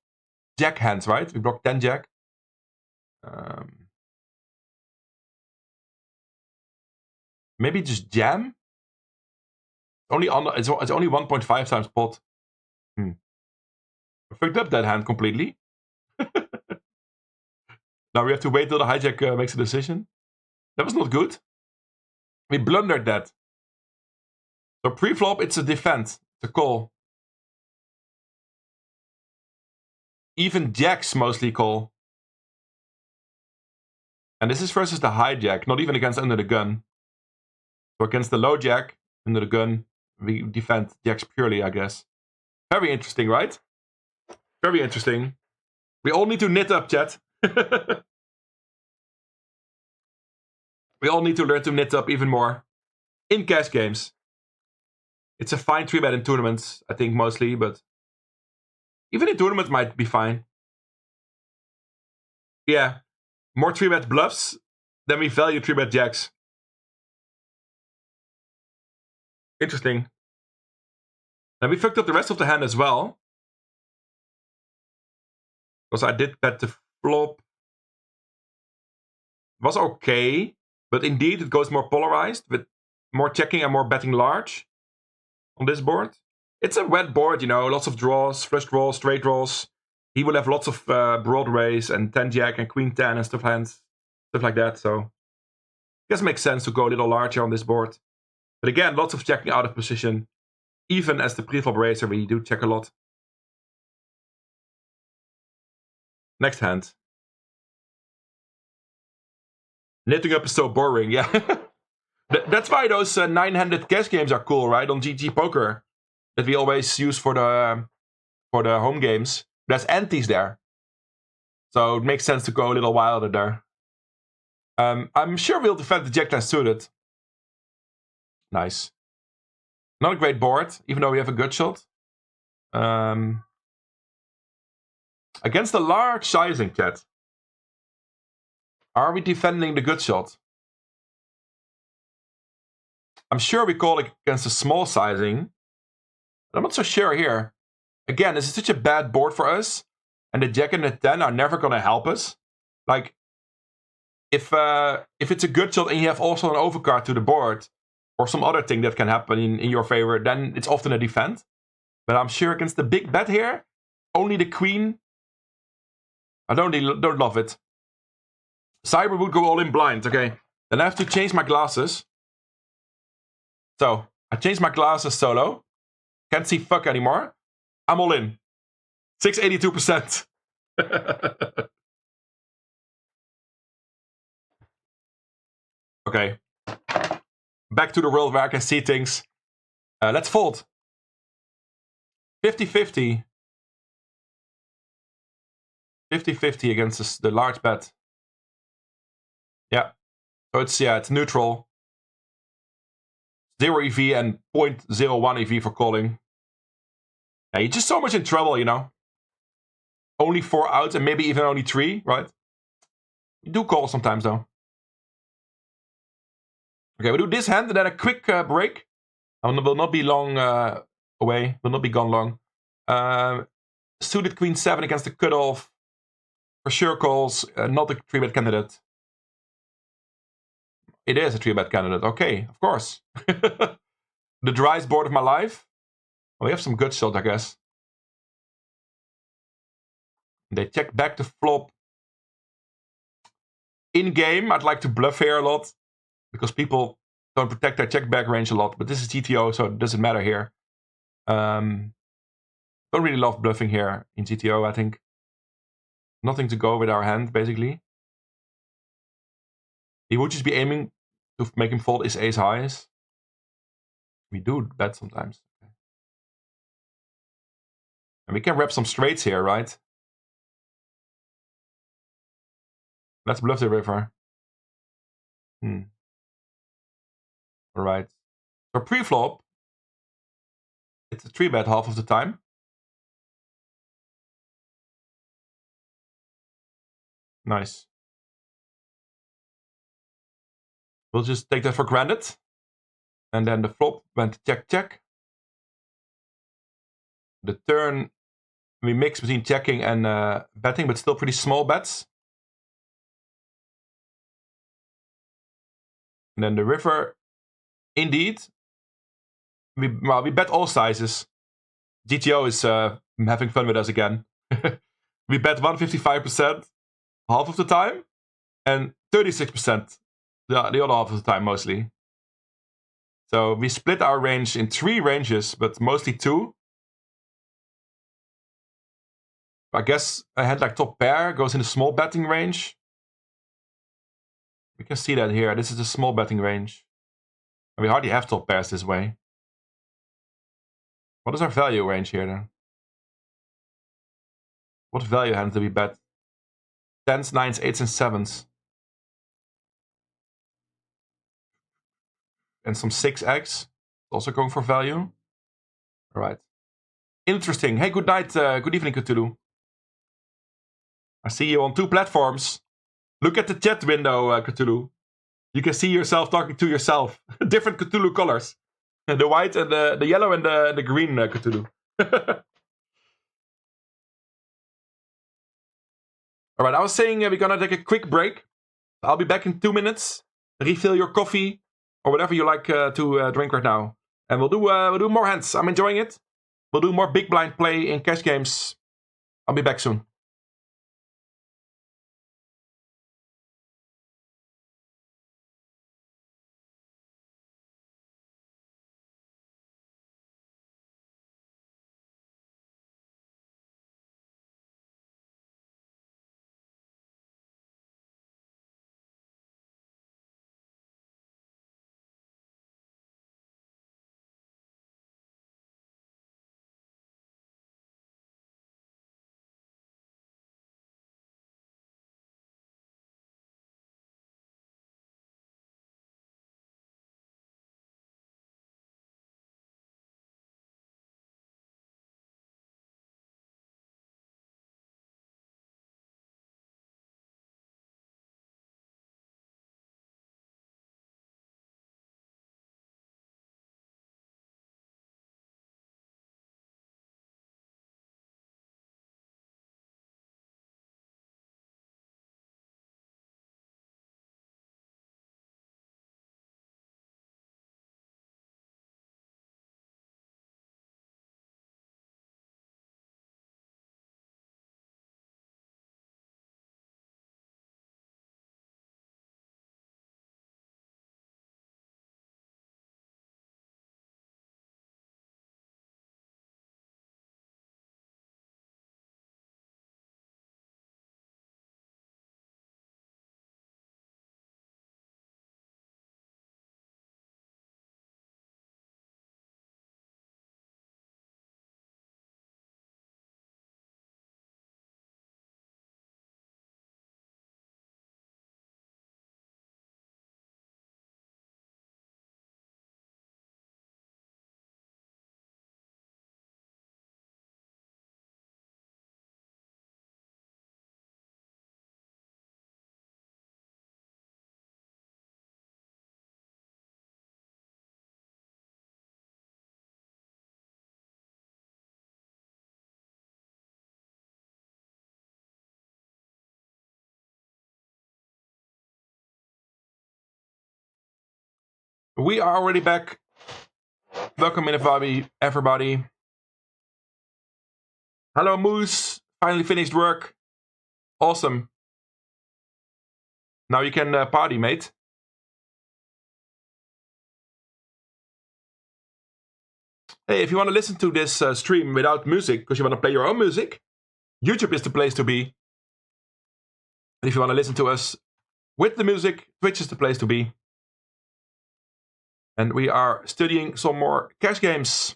jack hands, right? We block 10 jack. Maybe just jam? It's only 1.5 times pot. I fucked up that hand completely. Now we have to wait till the hijack makes a decision. That was not good. We blundered that. So pre-flop, it's a defense. It's a call. Even jacks mostly call. And this is versus the hijack, not even against under the gun. So against the low jack, under the gun, we defend jacks purely, I guess. Very interesting, right? Very interesting. We all need to knit up, chat. We all need to learn to knit up even more. In cash games. It's a fine 3-bet in tournaments, I think, mostly, but even in tournaments might be fine. Yeah. More 3-bet bluffs than we value 3-bet jacks. Interesting. And we fucked up the rest of the hand as well. Because I did bet the flop. It was okay. But indeed, it goes more polarized. With more checking and more betting large. On this board. It's a wet board, you know. Lots of draws, flush draws, straight draws. He will have lots of broad raise and 10 jack and queen 10 and stuff like that. So I guess it makes sense to go a little larger on this board. But again, lots of checking out of position. Even as the pre-flop raiser, we do check a lot. Next hand. Knitting up is so boring, yeah. That's why those 9-handed cash games are cool, right? On GG Poker. That we always use for the home games. There's antes there. So it makes sense to go a little wilder there. I'm sure we'll defend the jack 10 suited. Nice. Not a great board, even though we have a good shot. Against a large sizing, chat. Are we defending the good shot? I'm sure we call it against a small sizing. I'm not so sure here. Again, this is such a bad board for us. And the jack and the 10 are never going to help us. Like, if it's a good shot and you have also an overcard to the board, or some other thing that can happen in your favor, then it's often a defend. But I'm sure against the big bet here, only the queen, I don't love it. Cyber would go all in blind, okay. Then I have to change my glasses. So, I changed my glasses solo. Can't see fuck anymore. I'm all in. 682%. Okay. Back to the world where I can see things. Let's fold. 50-50. 50-50 against the large bet. Yeah. So it's neutral. 0 EV and 0.01 EV for calling. Yeah, you're just so much in trouble, you know. Only 4 outs and maybe even only 3, right? You do call sometimes, though. Okay, we do this hand and then a quick break. I will not be long away. Will not be gone long. Suited queen 7 against the cutoff. For sure calls. Not a 3-bet candidate. It is a 3-bet candidate. Okay, of course. The driest board of my life. Well, we have some good shot, I guess. They check back the flop. In game, I'd like to bluff here a lot. Because people don't protect their check back range a lot. But this is GTO, so it doesn't matter here. Don't really love bluffing here in GTO, I think. Nothing to go with our hand, basically. He would just be aiming to make him fold his ace highs. We do bet sometimes. And we can wrap some straights here, right? Let's bluff the river. Alright. For pre-flop, it's a 3-bet half of the time. Nice. We'll just take that for granted. And then the flop went check. The turn, we mix between checking and betting, but still pretty small bets. And then the river, indeed. We bet all sizes. GTO is having fun with us again. We bet 155% half of the time, and 36% the other half of the time, mostly. So we split our range in 3 ranges, but mostly 2. I guess a hand like top pair goes in the small betting range. We can see that here. This is the small betting range. And we hardly have top pairs this way. What is our value range here then? What value hand do we bet? 10s, 9s, 8s, and 7s. And some 6x. Also going for value. Alright. Interesting. Hey, good night. Good evening, Cthulhu. I see you on 2 platforms. Look at the chat window, Cthulhu. You can see yourself talking to yourself. Different Cthulhu colors. The white and the yellow and the green Cthulhu. Alright, I was saying we're gonna take a quick break. I'll be back in 2 minutes. Refill your coffee or whatever you like to drink right now. And we'll do more hands. I'm enjoying it. We'll do more big blind play in cash games. I'll be back soon. We are already back. Welcome everybody. Hello, Moose. Finally finished work. Awesome. Now you can party, mate. Hey, if you want to listen to this stream without music, because you want to play your own music, YouTube is the place to be. And if you want to listen to us with the music, Twitch is the place to be. And we are studying some more cash games.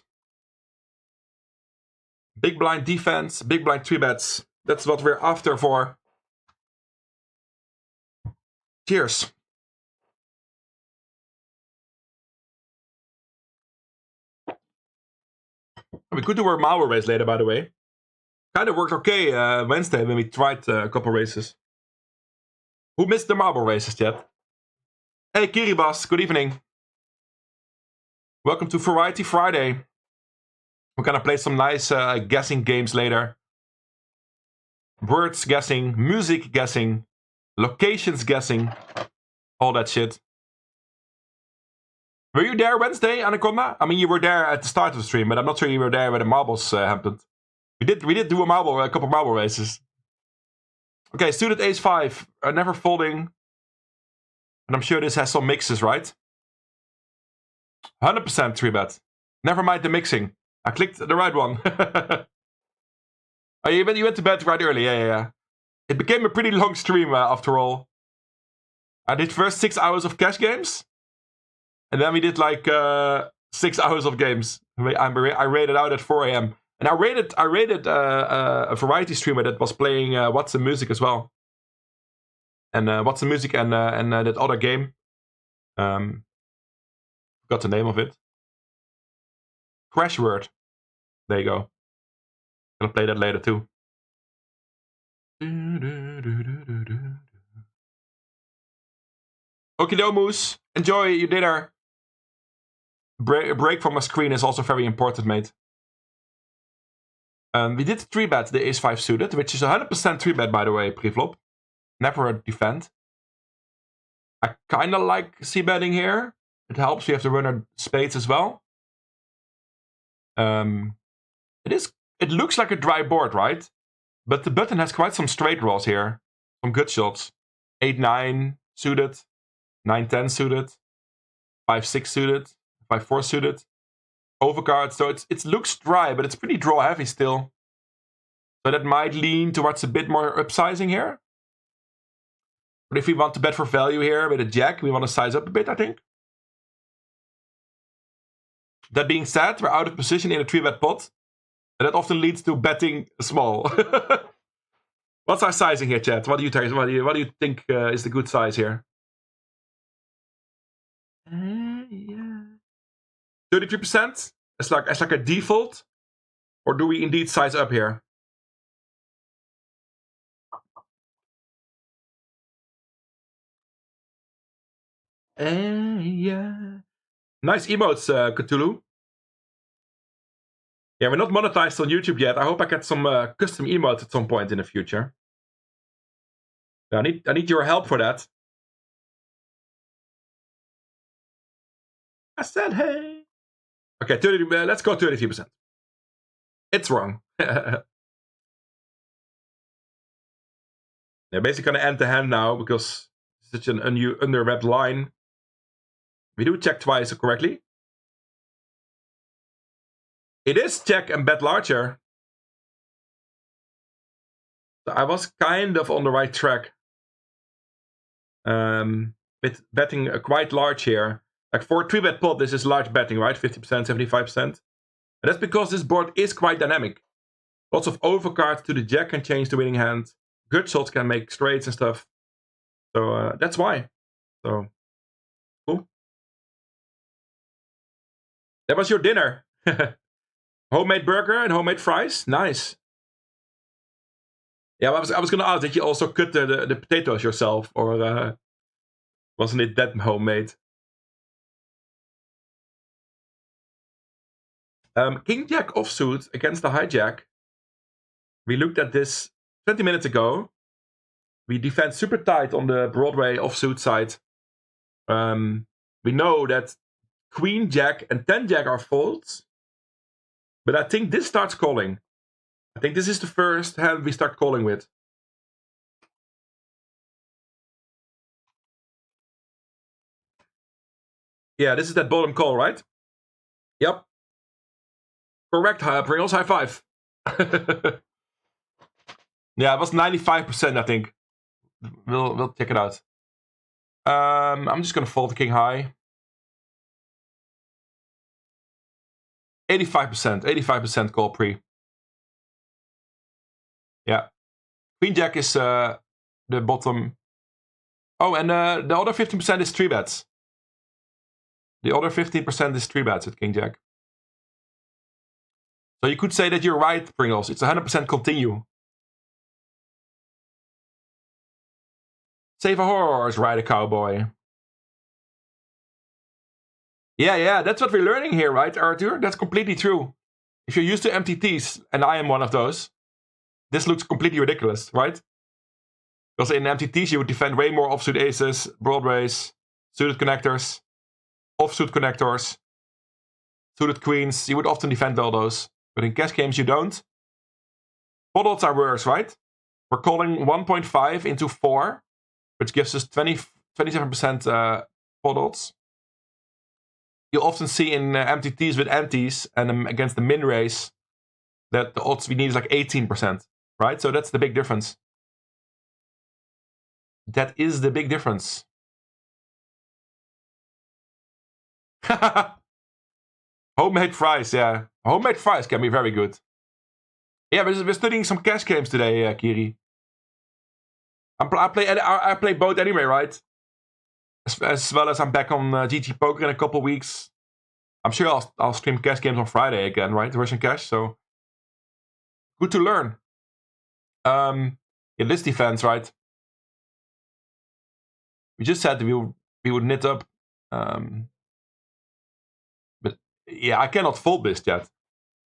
Big blind defense, big blind 3-bets. That's what we're after for. Cheers. We could do our Mauer race later, by the way. Kind of worked okay Wednesday when we tried a couple races. Who missed the marble races yet? Hey, Kiribas, good evening. Welcome to Variety Friday. We're gonna play some nice guessing games later. Words guessing, music guessing, locations guessing, all that shit. Were you there Wednesday, Anaconda? I mean, you were there at the start of the stream, but I'm not sure you were there where the marbles happened. We did do a couple marble races. Okay, suited ace 5, never folding. And I'm sure this has some mixes, right? 100% 3-bet. Never mind the mixing. I clicked the right one. Oh, you went to bed right early. Yeah. It became a pretty long stream after all. I did first 6 hours of cash games. And then we did like 6 hours of games. I rated out at 4 a.m. And I rated a variety streamer that was playing What's the Music as well. And What's the Music and that other game. Forgot the name of it. Crash Word. There you go. Gonna play that later too. Okidomus, enjoy your dinner. A break from my screen is also very important, mate. We did 3-bet the ace 5 suited, which is 100% 3-bet, by the way, pre-flop. Never a defend. I kind of like c-betting here. It helps. We have the runner spades as well. It looks like a dry board, right? But the button has quite some straight draws here. Some good shots. 8-9 suited. 9-10 suited. 5-6 suited. 5-4 suited. Overcard. So it looks dry, but it's pretty draw heavy still. So that might lean towards a bit more upsizing here. But if we want to bet for value here with a jack, we want to size up a bit, I think. That being said, we're out of position in a 3-bet pot. And that often leads to betting small. What's our sizing here, chat? What do you think is the good size here? 33%? As like a default? Or do we indeed size up here? Yeah. Nice emotes, Cthulhu. Yeah, we're not monetized on YouTube yet. I hope I get some custom emotes at some point in the future. I need your help for that. I said hey. Okay, let's go 33%. It's wrong. They're basically going to end the hand now because it's such an under-red line. We do check twice correctly. It is check and bet larger. So I was kind of on the right track. With betting quite large here. Like for a 3-bet pot, this is large betting, right? 50%, 75%. And that's because this board is quite dynamic. Lots of overcards to the jack can change the winning hand. Good shots can make straights and stuff. So that's why. So, cool. That was your dinner. Homemade burger and homemade fries. Nice. Yeah, I was going to ask, did you also cut the potatoes yourself? Or wasn't it that homemade? King Jack offsuit against the hijack. We looked at this 20 minutes ago. We defend super tight on the Broadway offsuit side. We know that Queen Jack and 10 Jack are folds. But I think this starts calling. I think this is the first hand we start calling with. Yeah, this is that bottom call, right? Yep. Correct, Pringles. High five. Yeah, it was 95%, I think. We'll check it out. I'm just gonna fold the king high. 85% call pre. Yeah. Queen Jack is the bottom. Oh, and the other 15% is 3-bets. The other 15% is 3-bets with King Jack. So you could say that you're right, Pringles. It's 100% continue. Save a horse, ride a cowboy. Yeah, that's what we're learning here, right, Arthur? That's completely true. If you're used to MTTs, and I am one of those, this looks completely ridiculous, right? Because in MTTs you would defend way more offsuit aces, broadways, suited connectors, offsuit connectors, suited queens. You would often defend all those. But in cash games you don't. Pot odds are worse, right? We're calling 1.5 into 4, which gives us 27% pot odds. You often see in MTTs with antis and against the min race that the odds we need is like 18%, right? So that's the big difference. That is the big difference. Homemade fries, yeah. Homemade fries can be very good. Yeah, we're studying some cash games today, Kiri. I play both anyway, right? As well as I'm back on GT Poker in a couple weeks. I'm sure I'll stream cash games on Friday again, right? Russian cash, so good to learn. Yeah, this defense, right? We just said we would knit up. But yeah, I cannot fold this yet.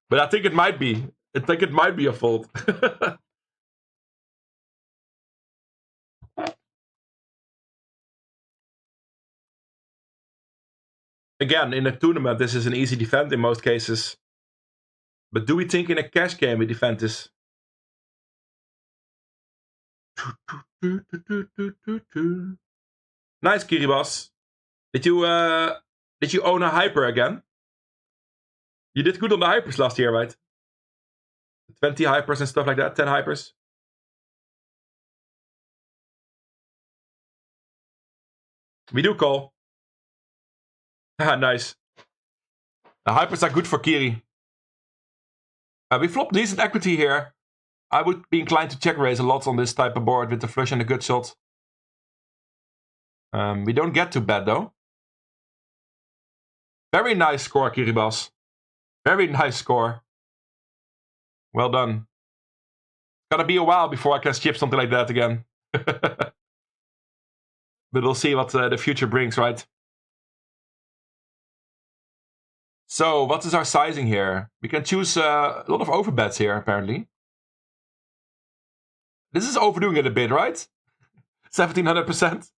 But I think it might be. I think it might be a fold. Again, in a tournament, this is an easy defend in most cases. But do we think in a cash game we defend this? Nice, Kiribas. Did you own a hyper again? You did good on the hypers last year, right? 20 hypers and stuff like that, 10 hypers. We do call. Nice. The hypers are good for Kiri. We flop decent equity here. I would be inclined to check raise a lot on this type of board with the flush and the gut shot. We don't get too bad though. Very nice score, Kiribas. Very nice score. Well done. It's gonna be a while before I can chip something like that again. But we'll see what the future brings, right? So, what is our sizing here? We can choose a lot of overbets here, apparently. This is overdoing it a bit, right? 1700%.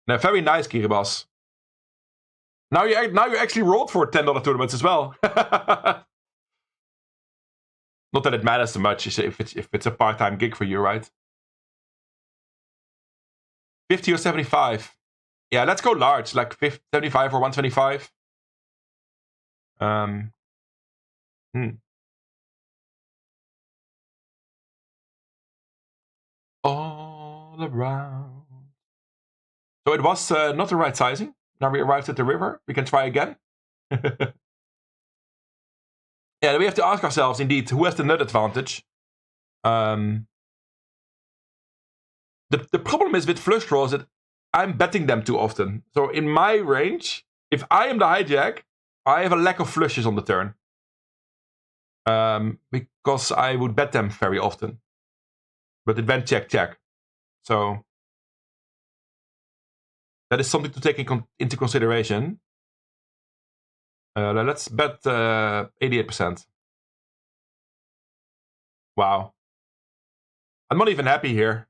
No, very nice, Kiribas. Now you actually rolled for $10 tournaments as well. Not that it matters so much if it's a part-time gig for you, right? 50 or 75. Yeah, let's go large, like 75 or 125. All around. So it was not the right sizing. Now we arrived at the river. We can try again. Yeah, we have to ask ourselves, indeed, who has the nut advantage? The problem is with flush draws that I'm betting them too often. So in my range, if I am the hijack, I have a lack of flushes on the turn. Because I would bet them very often. But it went check. So that is something to take into consideration. Let's bet 88%. Wow. I'm not even happy here.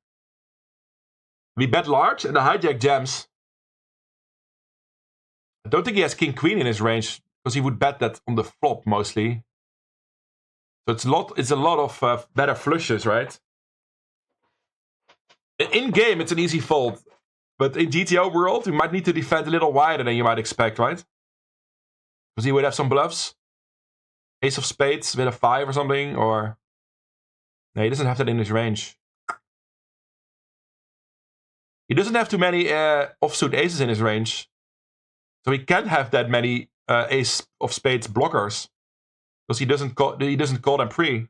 We bet large and the hijack jams. I don't think he has king queen in his range because he would bet that on the flop mostly. So it's a lot of better flushes, right? In game, it's an easy fold. But in GTO world, we might need to defend a little wider than you might expect, right? Because he would have some bluffs. Ace of spades with a 5 or something, or... No, he doesn't have that in his range. He doesn't have too many offsuit aces in his range. So he can't have that many ace of spades blockers because he doesn't call them pre.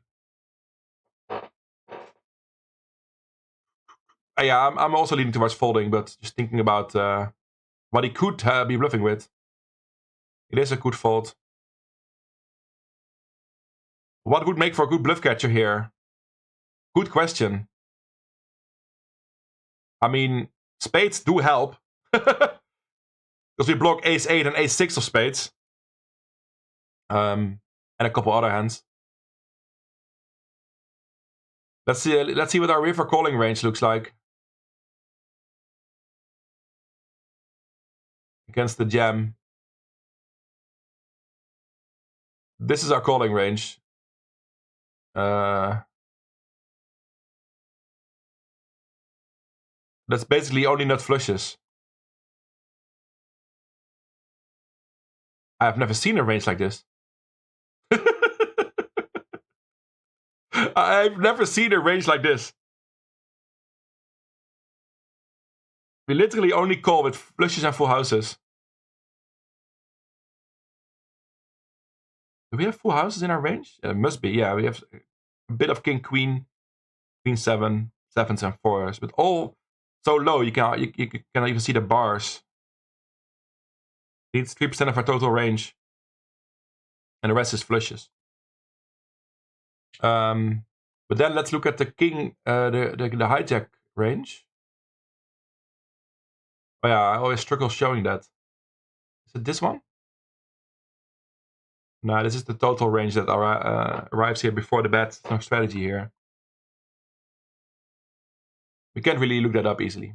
Yeah, I'm also leaning towards folding, but just thinking about what he could be bluffing with. It is a good fold. What would make for a good bluff catcher here? Good question. I mean, spades do help. Because we block ace-8 and ace-6 of spades. And a couple other hands. Let's see what our river calling range looks like. Against the jam. This is our calling range. That's basically only nut flushes. I've never seen a range like this. I've never seen a range like this. We literally only call with flushes and full houses. Do we have full houses in our range? It must be, yeah. We have a bit of king, queen, queen 7, 7s and 4s, but all so low you cannot even see the bars. It's 3% of our total range. And the rest is flushes. But then let's look at the king, the hijack range. Oh yeah, I always struggle showing that. Is it this one? No, this is the total range that arrives here before the bet. No strategy here. We can't really look that up easily.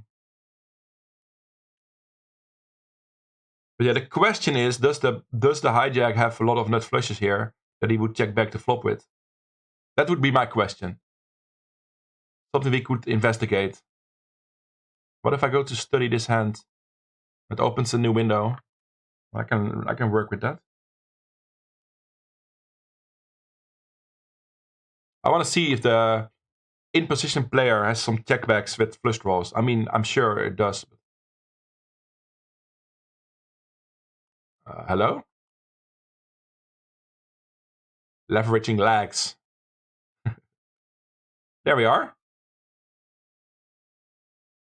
But yeah, the question is, does the hijack have a lot of nut flushes here that he would check back the flop with? That would be my question. Something we could investigate. What if I go to study this hand? It opens a new window. I can work with that. I want to see if the in-position player has some checkbacks with flush draws. I mean, I'm sure it does. Hello? Leveraging lags. There we are.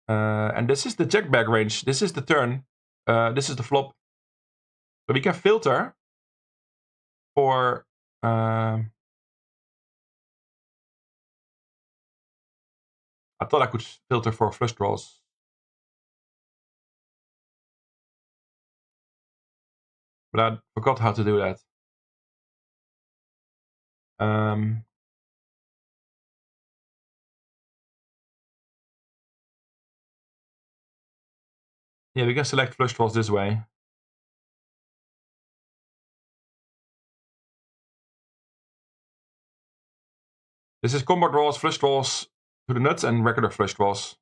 And this is the checkback range. This is the turn. This is the flop. So we can filter for... I thought I could filter for flush draws. But I forgot how to do that. Yeah, we can select flush draws this way. This is combo draws, flush draws to the nuts, and regular flush draws.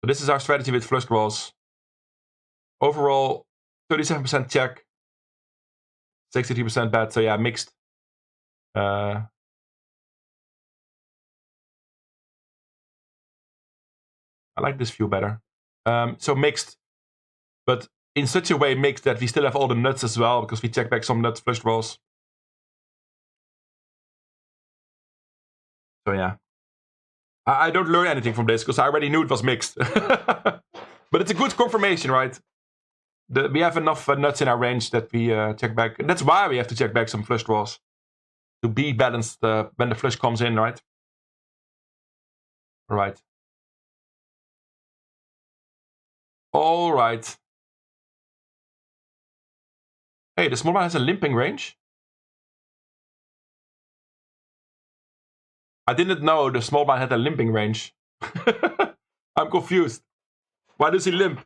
So this is our strategy with flush draws. Overall, 37% check, 63% bet. So yeah, mixed. I like this view better. So mixed, but in such a way mixed that we still have all the nuts as well, because we check back some nuts flush draws. So yeah. I don't learn anything from this, because I already knew it was mixed. But it's a good confirmation, right? We have enough nuts in our range that we check back. And that's why we have to check back some flush draws. To be balanced when the flush comes in, right? Alright. Alright. Hey, the small blind has a limping range? I didn't know the small blind had a limping range. I'm confused. Why does he limp?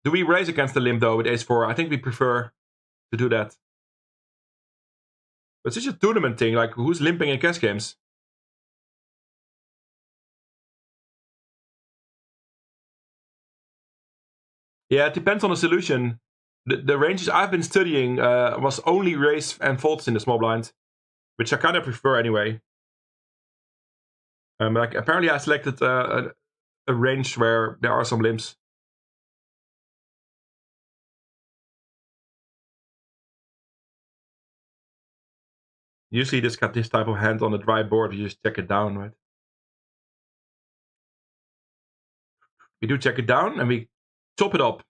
Do we raise against the limp though with ace-4? I think we prefer to do that. But it's just a tournament thing, like who's limping in cash games? Yeah, it depends on the solution. The ranges I've been studying was only raise and folds in the small blind, which I kind of prefer anyway. Like apparently I selected a range where there are some limps. Usually this got this type of hand on a dry board, you just check it down, right? We do check it down and we chop it up.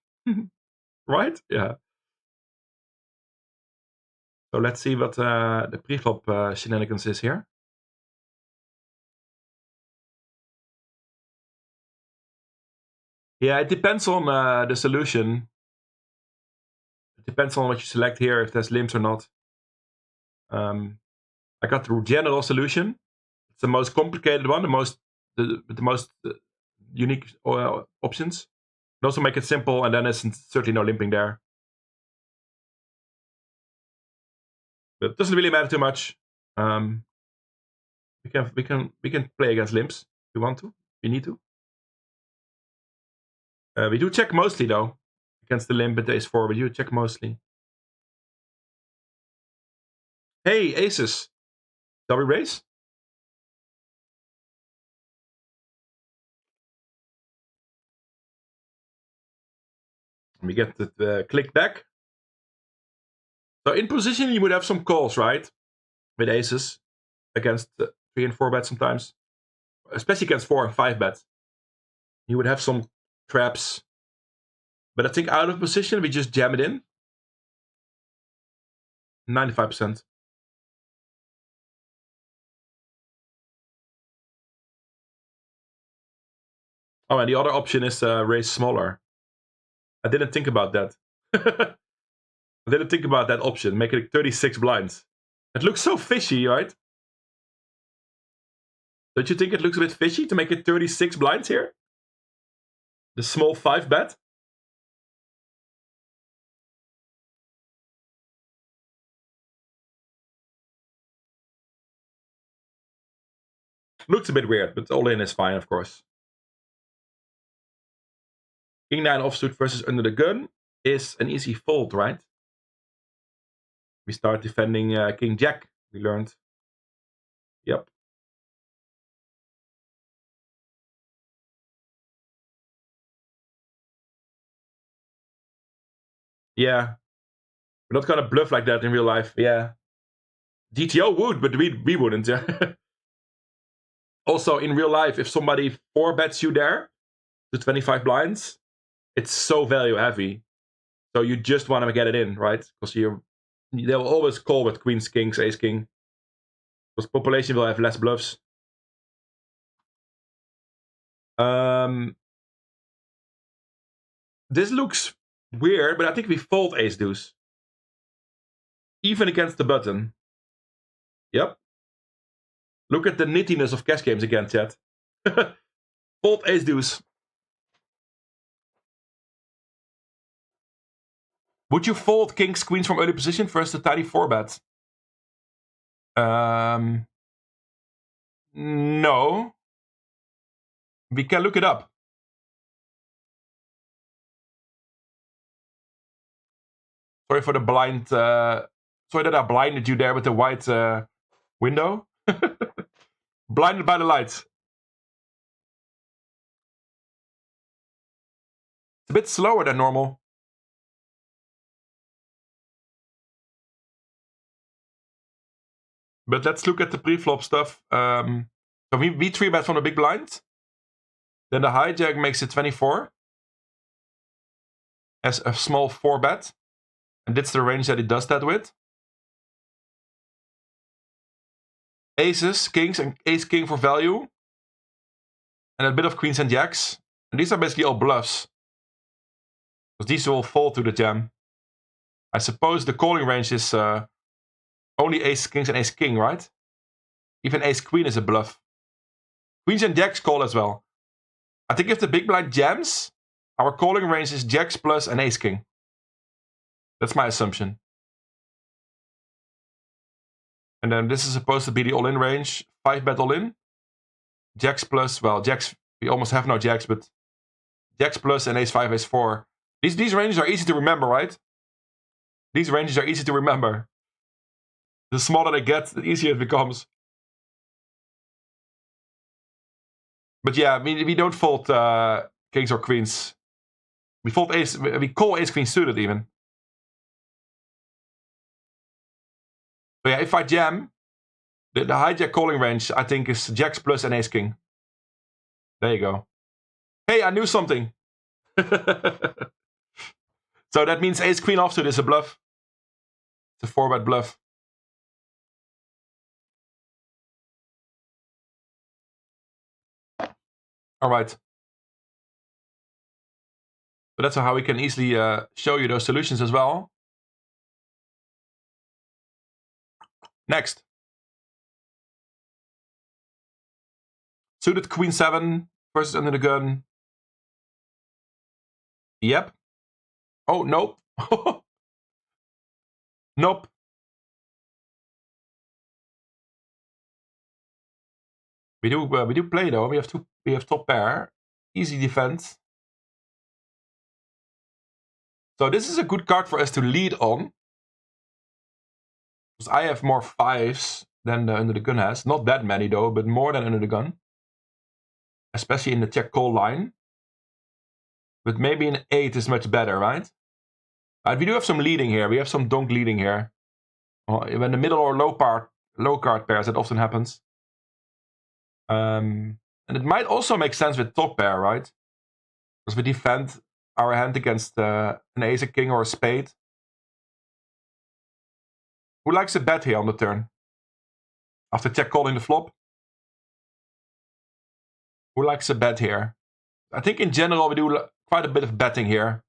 Right? Yeah. So let's see what the preflop shenanigans is here. Yeah, it depends on the solution. It depends on what you select here, if there's limps or not. I got the general solution. It's the most complicated one, the most unique options. And also make it simple, and then there's certainly no limping there. But it doesn't really matter too much. We can play against limps if we want to. We need to. We do check mostly though against the limp at ace 4. We do check mostly. Hey, aces. Shall we raise? We get the click back. So in position, you would have some calls, right? With aces against 3 and 4 bets sometimes, especially against 4 and 5 bets. You would have some traps, but I think out of position we just jam it in. 95%. Oh, and the other option is raise smaller. I didn't think about that. I didn't think about that option. Make it 36 blinds. It looks so fishy, right? Don't you think it looks a bit fishy to make it 36 blinds here? The small 5 bet? Looks a bit weird, but all in is fine, of course. King 9 offsuit versus under the gun is an easy fold, right? We start defending King Jack, we learned. Yep. Yeah. We're not gonna bluff like that in real life. Yeah. GTO would, but we wouldn't. Yeah. Also, in real life, if somebody 4 bets you there to 25 blinds, it's so value heavy. So you just want to get it in, right? Because they will always call with queens, kings, ace, king. Because population will have less bluffs. This looks weird, but I think we fold ace deuce. Even against the button. Yep. Look at the nittiness of cash games again, chat. Fold ace deuce. Would you fold kings, queens from early position versus the tiny 4 bet? No. We can look it up. Sorry for the blind. Sorry that I blinded you there with the white window. Blinded by the lights. It's a bit slower than normal. But let's look at the pre-flop stuff. So we 3-bet from the big blind. Then the hijack makes it 24. As a small 4-bet. And that's the range that it does that with. Aces, kings, and ace-king for value. And a bit of queens and jacks. And these are basically all bluffs. Because these will fall to the jam. I suppose the calling range is only ace-kings and ace-king, right? Even ace-queen is a bluff. Queens and jacks call as well. I think if the big blind jams, our calling range is jacks plus and ace-king. That's my assumption. And then this is supposed to be the all-in range. 5-bet all-in. Jacks plus, well, jacks, we almost have no jacks, but jacks plus and ace-5, ace-4. These ranges are easy to remember, right? These ranges are easy to remember. The smaller they get, the easier it becomes. But yeah, we don't fold kings or queens. We fold ace. We call ace queen suited even. So yeah, if I jam, the hijack calling range I think is jacks plus and ace king. There you go. Hey, I knew something. So that means ace queen offsuit is a bluff. It's a 4-bet bluff. All right. So that's how we can easily show you those solutions as well. Next. Suited queen 7 versus under the gun. Yep. Oh, nope. Nope. We do play though. We have top pair. Easy defense. So this is a good card for us to lead on. Because I have more 5s than the under the gun has. Not that many though, but more than under the gun. Especially in the check call line. But maybe an 8 is much better, right? We do have some leading here. We have some donk leading here. When the middle or low card pairs, that often happens. And it might also make sense with top pair, right? Because we defend our hand against an ace, a king, or a spade. Who likes a bet here on the turn? After check calling the flop? Who likes a bet here? I think in general we do quite a bit of betting here.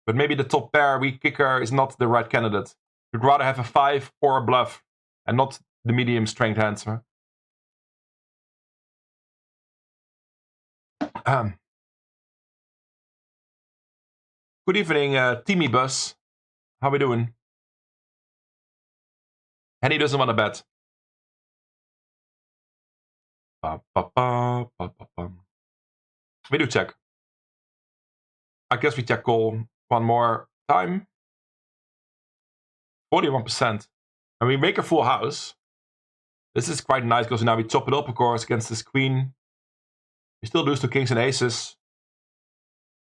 But maybe the top pair, weak kicker, is not the right candidate. We'd rather have a 5 or a bluff, and not the medium strength hands. Good evening, Timmy Bus. How we doing? Henny doesn't want to bet. We do check. I guess we check call one more time. 41%. And we make a full house. This is quite nice because now we chop it up, of course, against this queen. We still lose to kings and aces.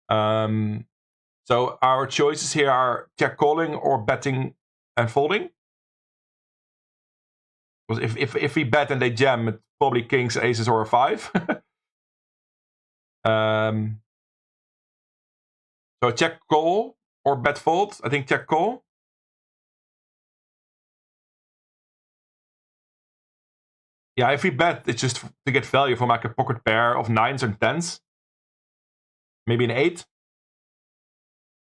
So our choices here are check calling or betting and folding. Because if we bet and they jam, it's probably kings, aces, or a 5. So check call or bet fold. I think check call. Yeah, if we bet, it's just to get value from like a pocket pair of 9s and 10s. Maybe an 8.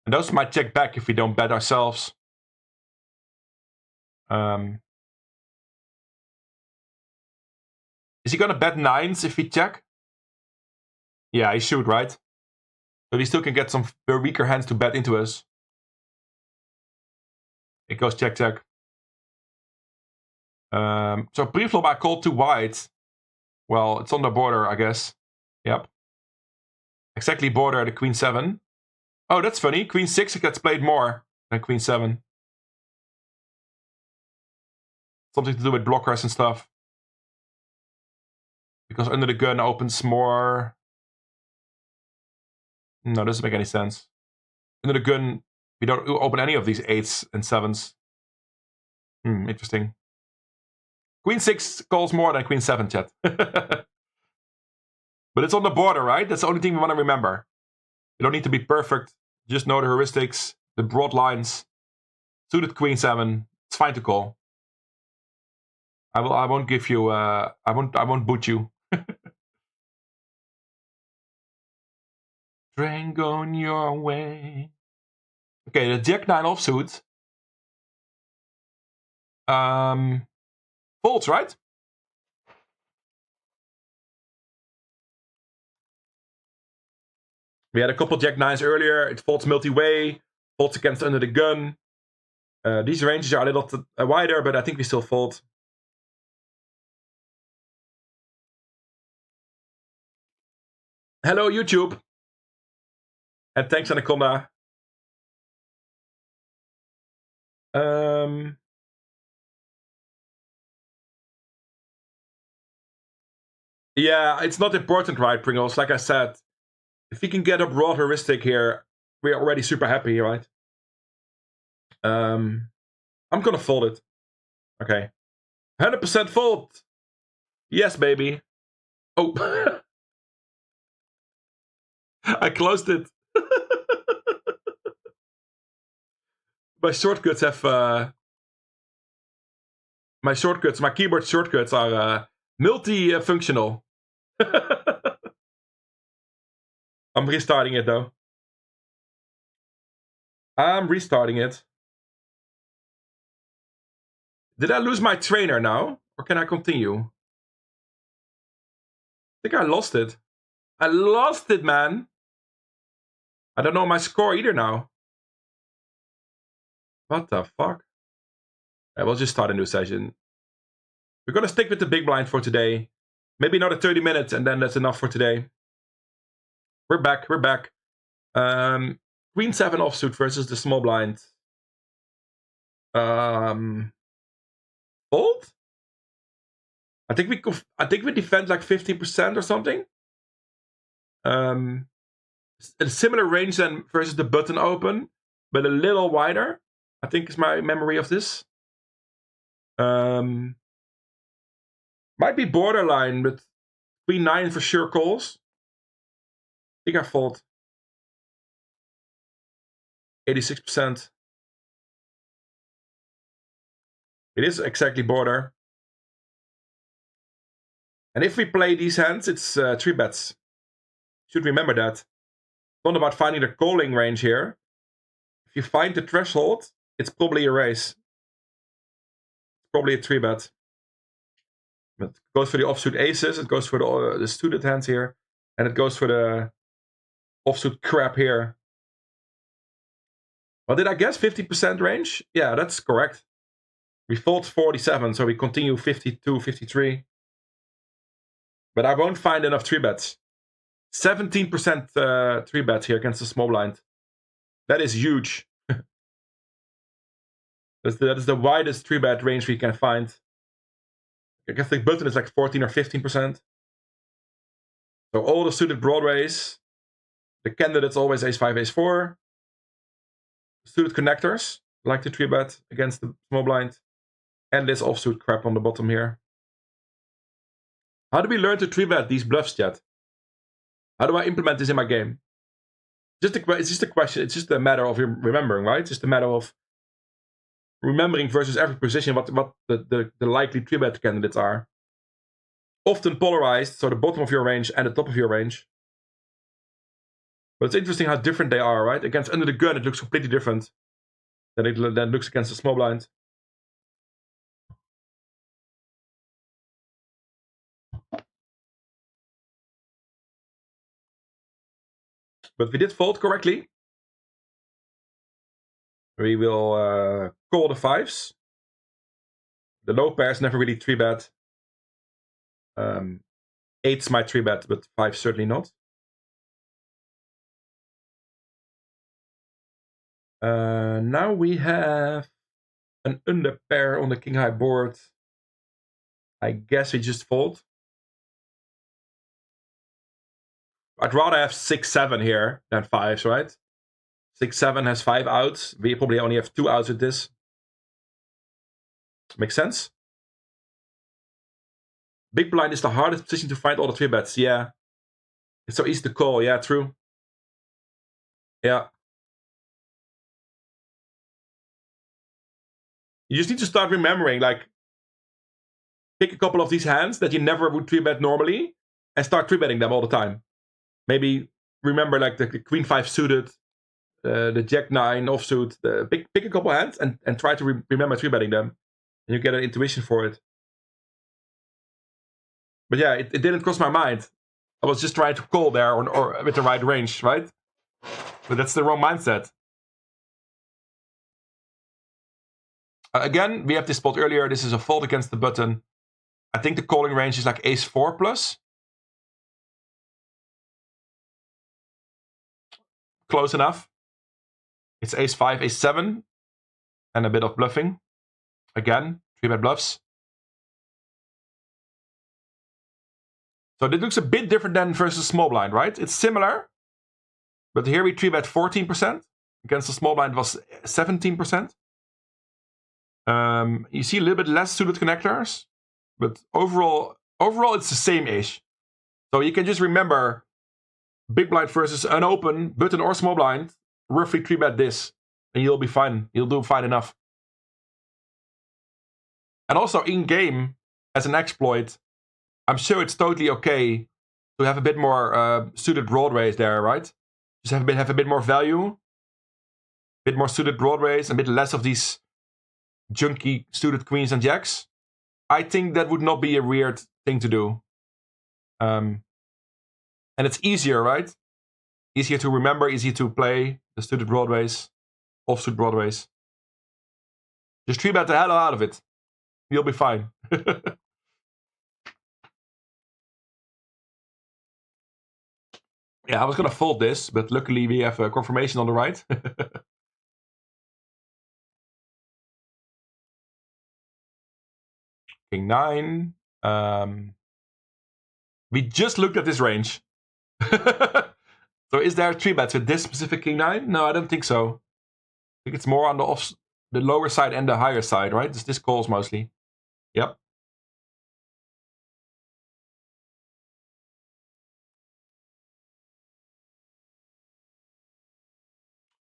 And those might check back if we don't bet ourselves. Is he gonna bet 9s if we check? Yeah, he should, right? So he still can get some very weaker hands to bet into us. It goes check, check. So pre-flop I called too wide. Well, it's on the border, I guess. Yep. Exactly border the queen 7. Oh, that's funny. Queen 6 gets played more than queen 7. Something to do with blockers and stuff. Because under the gun opens more. No, doesn't make any sense. Under the gun, we don't open any of these 8s and 7s. Interesting. Queen 6 calls more than queen 7, chat. But it's on the border, right? That's the only thing we want to remember. You don't need to be perfect. Just know the heuristics, the broad lines. Suited queen 7. It's fine to call. I won't give you. I won't boot you. Train going your way. Okay, the Jack 9 offsuit. Folds, right? We had a couple Jack 9s earlier. It folds multi-way. Folds against under the gun. These ranges are a little wider, but I think we still fold. Hello, YouTube. And thanks, Anaconda. Yeah, it's not important, right, Pringles? Like I said, if we can get a broad heuristic here, we're already super happy, right? I'm gonna fold it. Okay. 100% fold! Yes, baby. Oh. I closed it. My shortcuts have... my keyboard shortcuts are multi-functional. I'm restarting it, though. I'm restarting it. Did I lose my trainer now? Or can I continue? I think I lost it. I lost it, man. I don't know my score either now. What the fuck? I will just start a new session. We're gonna stick with the big blind for today. Maybe another 30 minutes and then that's enough for today. We're back. Queen 7 offsuit versus the small blind. Fold? I think we defend like 50% or something. A similar range than versus the button open, but a little wider. I think is my memory of this. Might be borderline, but Queen 9 for sure calls. I think I fold. 86%. It is exactly border. And if we play these hands, it's 3 bets. Should remember that. It's not about finding the calling range here. If you find the threshold, it's probably a raise. It's probably a 3 bet. But it goes for the offsuit aces, it goes for the suited hands here, and it goes for the offsuit crap here. Well, did I guess 50% range? Yeah, that's correct. We fold 47, so we continue 52, 53. But I won't find enough 3 bets. 17% 3 bet here against the small blind. That is huge. That is the widest 3 bet range we can find. I guess the button is like 14 or 15%. So all the suited broadways, the candidates always ace-5, ace-4. Suited connectors like the 3 bet against the small blind. And this offsuit crap on the bottom here. How do we learn to 3 bet these bluffs yet? How do I implement this in my game? It's just a question. It's just a matter of remembering, right? It's just a matter of remembering versus every position what the likely 3 bet candidates are. Often polarized, so the bottom of your range and the top of your range. But it's interesting how different they are, right? Against under the gun, it looks completely different than it looks against the small blind. But we did fold correctly. We will call the 5s. The low pairs never really 3 bet. 8s might 3 bet, but 5 certainly not. Now we have an under pair on the king high board. I guess we just fold. I'd rather have 6-7 here than 5s, right? 6-7 has 5 outs. We probably only have 2 outs with this. Makes sense? Big blind is the hardest position to find all the 3 bets. Yeah. It's so easy to call. Yeah, true. Yeah. You just need to start remembering, like, pick a couple of these hands that you never would 3 bet normally and start 3 betting them all the time. Maybe remember, like, the Queen 5 suited, the Jack 9 offsuit. Pick a couple hands and try to remember 3 betting them. And you get an intuition for it. But yeah, it didn't cross my mind. I was just trying to call there or with the right range, right? But that's the wrong mindset. Again, we have this spot earlier. This is a fold against the button. I think the calling range is like ace-4 plus. Close enough. It's ace-5, ace-7. And a bit of bluffing. Again, 3 bet bluffs. So this looks a bit different than versus small blind, right? It's similar, but here we 3-bet 14%. Against the small blind was 17%. You see a little bit less suited connectors, but overall it's the same-ish. So you can just remember big blind versus unopen, button or small blind, roughly 3-bet this, and you'll be fine. You'll do fine enough. And also in-game, as an exploit, I'm sure it's totally okay to have a bit more suited broadways there, right? Just have a bit more value, a bit more suited broadways, a bit less of these junky suited queens and jacks. I think that would not be a weird thing to do. And it's easier, right? Easier to remember, easier to play the suited broadways, offsuit broadways. Just 3-bet the hell out of it. You'll be fine. Yeah, I was gonna fold this, but luckily we have a confirmation on the right. King 9. We just looked at this range. So is there 3-bets with this specific King 9? No, I don't think so. I think it's more on the lower side and the higher side, right? This calls mostly. Yep.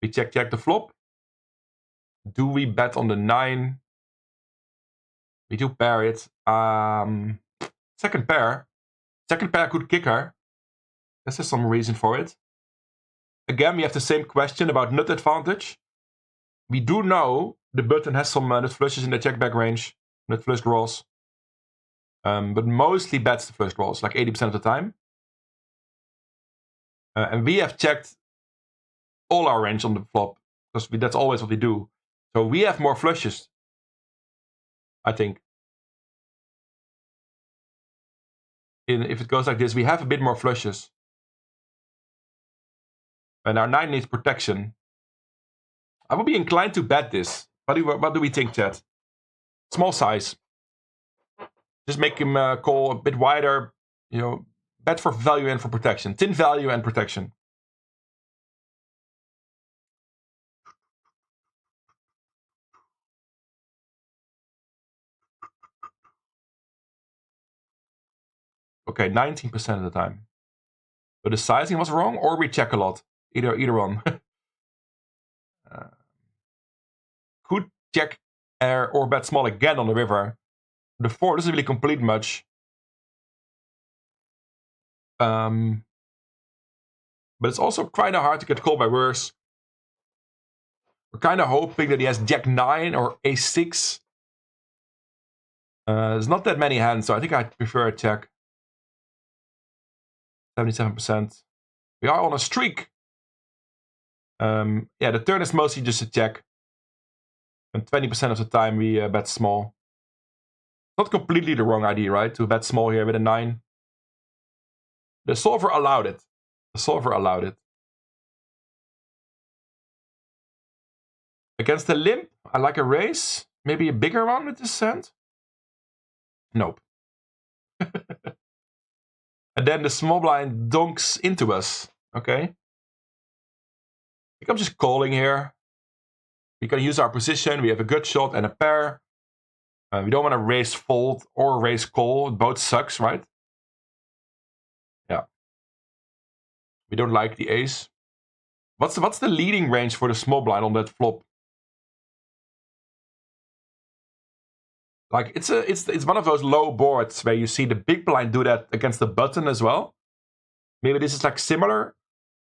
We check the flop. Do we bet on the 9? We do pair it. Second pair. Second pair could kicker. There's some reason for it. Again, we have the same question about nut advantage. We do know the button has some nut flushes in the check-back range, nut flush draws. But mostly bets the flush draws, like 80% of the time. And we have checked all our range on the flop, because that's always what we do. So we have more flushes, I think. If it goes like this, we have a bit more flushes. And our 9 needs protection. I would be inclined to bet this. What do we think, chat? Small size. Just make him call a bit wider. Bet for value and for protection. Tin value and protection. Okay, 19% of the time. So the sizing was wrong, or we check a lot. Either one. Could check or bet small again on the river. The 4 doesn't really complete much. But it's also kind of hard to get called by worse. We're kind of hoping that he has Jack 9 or Ace 6. There's not that many hands, so I think I'd prefer a check. 77%. We are on a streak. Yeah, the turn is mostly just a check. And 20% of the time we bet small. Not completely the wrong idea, right? To bet small here with a 9. The solver allowed it. Against the limp, I like a raise. Maybe a bigger one with this hand. Nope. And then the small blind donks into us. Okay. I think I'm just calling here. We can use our position. We have a good shot and a pair. We don't want to raise fold or raise call. Both sucks, right? Yeah. We don't like the ace. What's the leading range for the small blind on that flop? Like it's one of those low boards where you see the big blind do that against the button as well. Maybe this is like similar,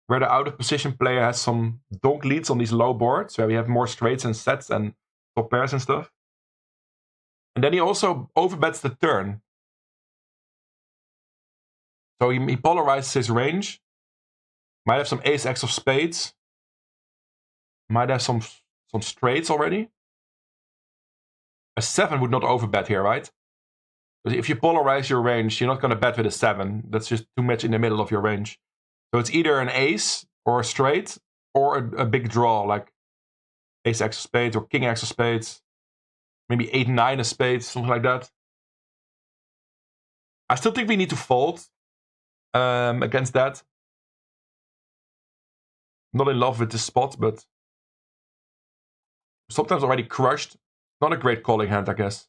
where the out of position player has some donk leads on these low boards where we have more straights and sets and top pairs and stuff. And then he also overbets the turn. So he polarizes his range. Might have some ace x of spades. Might have some straights already. A 7 would not overbet here, right? Because if you polarize your range, you're not going to bet with a 7. That's just too much in the middle of your range. So it's either an ace or a straight or a big draw, like ace x of spades or king x of spades. Maybe 8-9 of spades, something like that. I still think we need to fold. against that. Not in love with this spot, but sometimes already crushed. Not a great calling hand, I guess.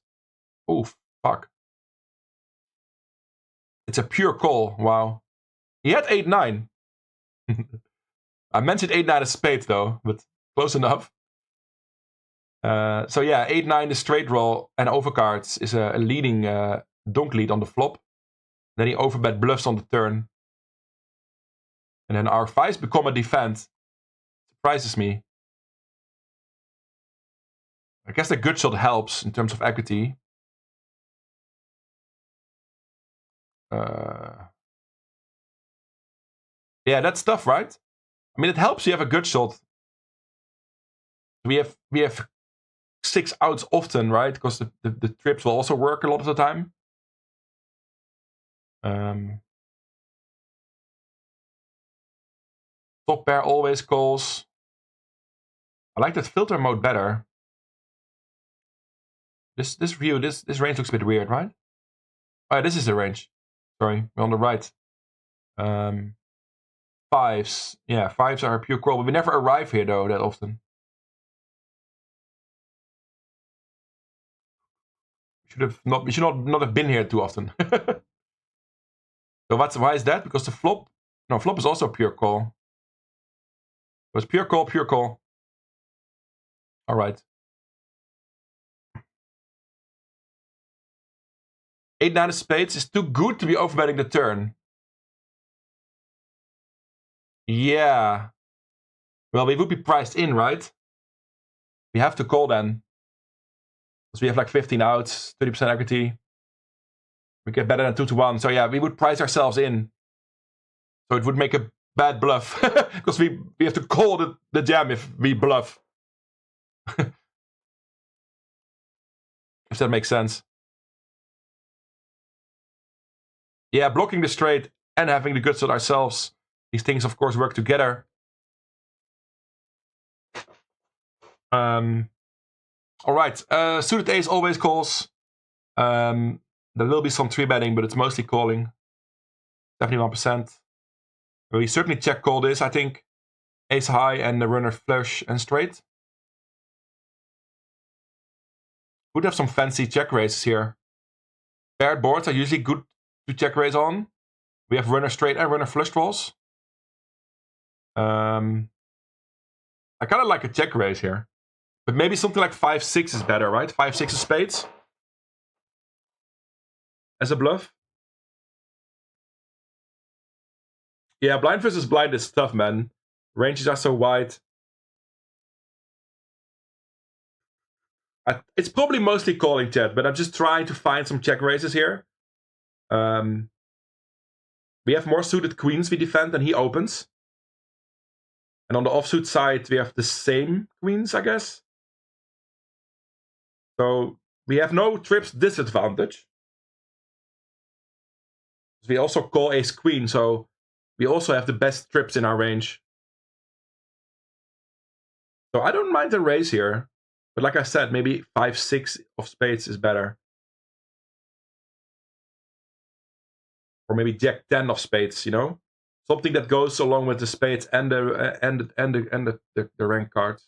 Oh, fuck. It's a pure call. Wow. He had 8-9. I mentioned 8-9 as spade, though, but close enough. So yeah, 8-9, the straight draw and overcards is a leading donk lead on the flop. Then he overbet bluffs on the turn. And then our fives become a defend. Surprises me. I guess the good shot helps in terms of equity. Yeah, that's tough, right? I mean, it helps you have a good shot. We have 6 outs often, right? Because the trips will also work a lot of the time. Top pair always calls. I like that filter mode better. This range looks a bit weird, right? Oh, yeah, this is the range. Sorry, we're on the right. Fives. Yeah, fives are a pure call, but we never arrive here though that often. We should not have been here too often. So why is that? Because the flop is also a pure call. It was pure call, pure call. Alright. 8-9 of spades is too good to be overbetting the turn. Yeah. Well, we would be priced in, right? We have to call then. Because we have like 15 outs, 30% equity. We get better than 2-1. So yeah, we would price ourselves in. So it would make a bad bluff. Because we have to call the jam if we bluff. If that makes sense. Yeah, blocking the straight and having the good shot ourselves. These things, of course, work together. Alright, suited ace always calls. There will be some 3-betting, but it's mostly calling. 71%. We certainly check call this, I think. Ace high and the runner flush and straight. Would have some fancy check raises here. Paired boards are usually good to check raise on. We have runner straight and runner flush draws. I kind of like a check raise here. But maybe something like 5-6 is better, right? 5-6 of spades. As a bluff. Yeah, blind versus blind is tough, man. Ranges are so wide. It's probably mostly calling, chat, but I'm just trying to find some check raises here. We have more suited queens we defend than he opens. And on the offsuit side, we have the same queens, I guess. So we have no trips disadvantage. We also call ace queen, so we also have the best trips in our range. So I don't mind the raise here. But like I said, maybe 5-6 of spades is better. Or maybe Jack 10 of spades, you know? Something that goes along with the spades and the rank cards.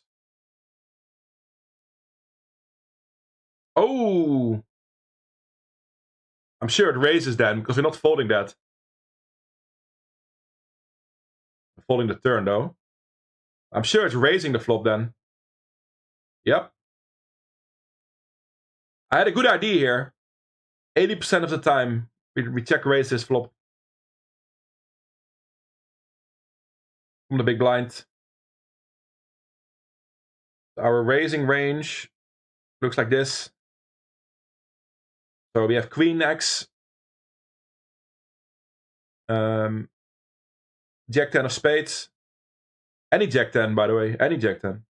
Oh! I'm sure it raises then, because we're not folding that. Folding the turn, though. I'm sure it's raising the flop then. Yep. I had a good idea here. 80% of the time, we check raise this flop. From the big blind. Our raising range looks like this. So we have Queen X. Jack 10 of spades. Any Jack 10, by the way. Any Jack 10.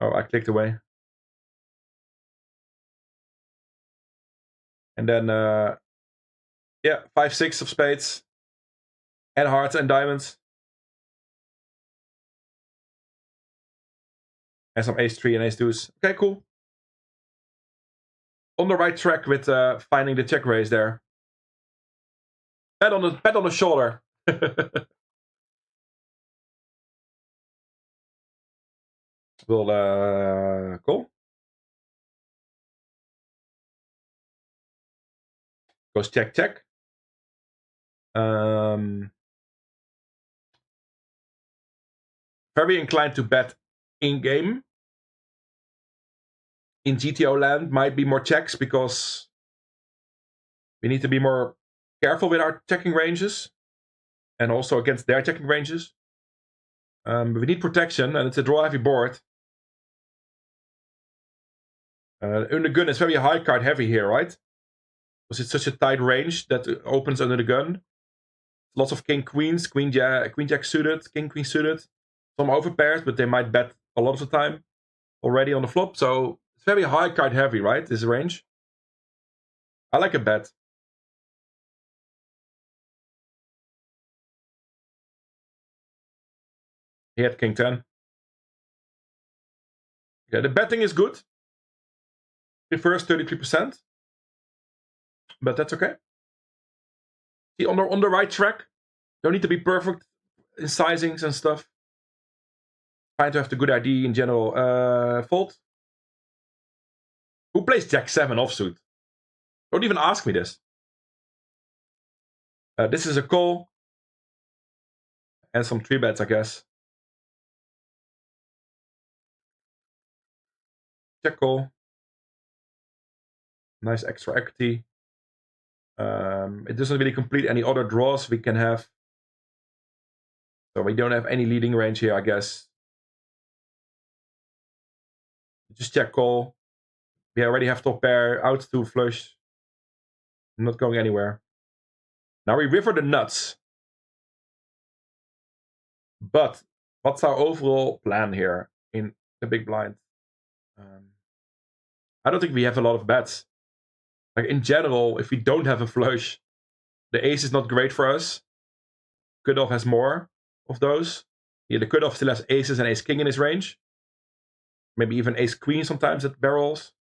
Oh, I clicked away. And then, yeah, 5-6 of spades. And hearts and diamonds. And some ace 3 and ace 2s. Okay, cool. On the right track with finding the check raise there. Pat on the shoulder. We'll call. Goes check, check. Very inclined to bet in-game. In GTO land might be more checks because we need to be more careful with our checking ranges and also against their checking ranges. We need protection, and it's a draw heavy board. Under gun is very high card heavy here, right? Because it's such a tight range that opens under the gun. Lots of king queens, queen jack suited, king queen suited. Some overpairs, but they might bet a lot of the time already on the flop. So it's very high card heavy, right? This range. I like a bet. He had king 10. Yeah, the betting is good. Prefers 33%. But that's okay. See, on the right track. Don't need to be perfect in sizings and stuff. Fine to have the good ID in general. Fold. Who plays Jack 7 offsuit? Don't even ask me this. This is a call. And some 3-bets, I guess. Check call. Nice extra equity. It doesn't really complete any other draws we can have. So we don't have any leading range here, I guess. Just check call. We already have top pair, out to flush. I'm not going anywhere. Now we river the nuts. But what's our overall plan here in the big blind? I don't think we have a lot of bets. Like in general, if we don't have a flush, the ace is not great for us. Cutoff has more of those. Yeah, the cutoff still has aces and ace king in his range. Maybe even ace queen sometimes at barrels.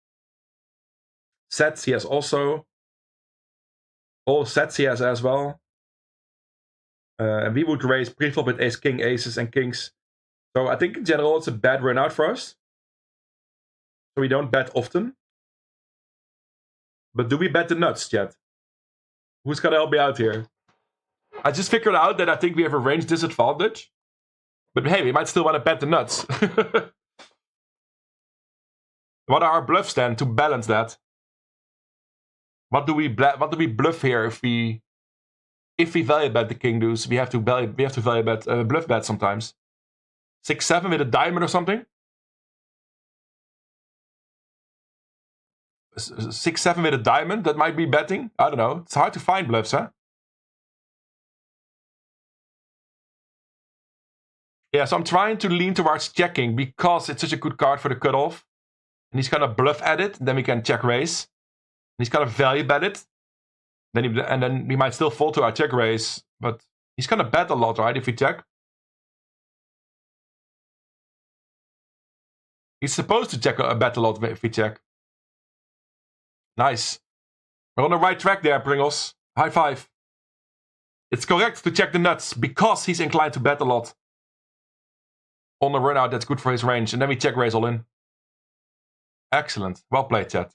Sets he has also. All sets he has as well. And we would raise pre-flop with ace king, aces, and kings. So I think in general it's a bad run out for us. So we don't bet often. But do we bet the nuts yet? Who's gonna help me out here? I just figured out that I think we have a range disadvantage. But hey, we might still want to bet the nuts. What are our bluffs then to balance that? What do we bluff here if we value bet the king deuce? We have to value bet bluff bet sometimes. 6-7 with a diamond or something. 6-7 with a diamond, that might be betting. I don't know. It's hard to find bluffs, huh? Yeah, so I'm trying to lean towards checking because it's such a good card for the cutoff. And he's gonna bluff at it, then we can check raise. And he's gonna value bet it. Then we might still fall to our check raise, but he's gonna bet a lot, right, if we check. He's supposed to check bet a lot if we check. Nice. We're on the right track there, Pringles. High five. It's correct to check the nuts because he's inclined to bet a lot. On the run out, that's good for his range. And then we check raise all in. Excellent. Well played, chat.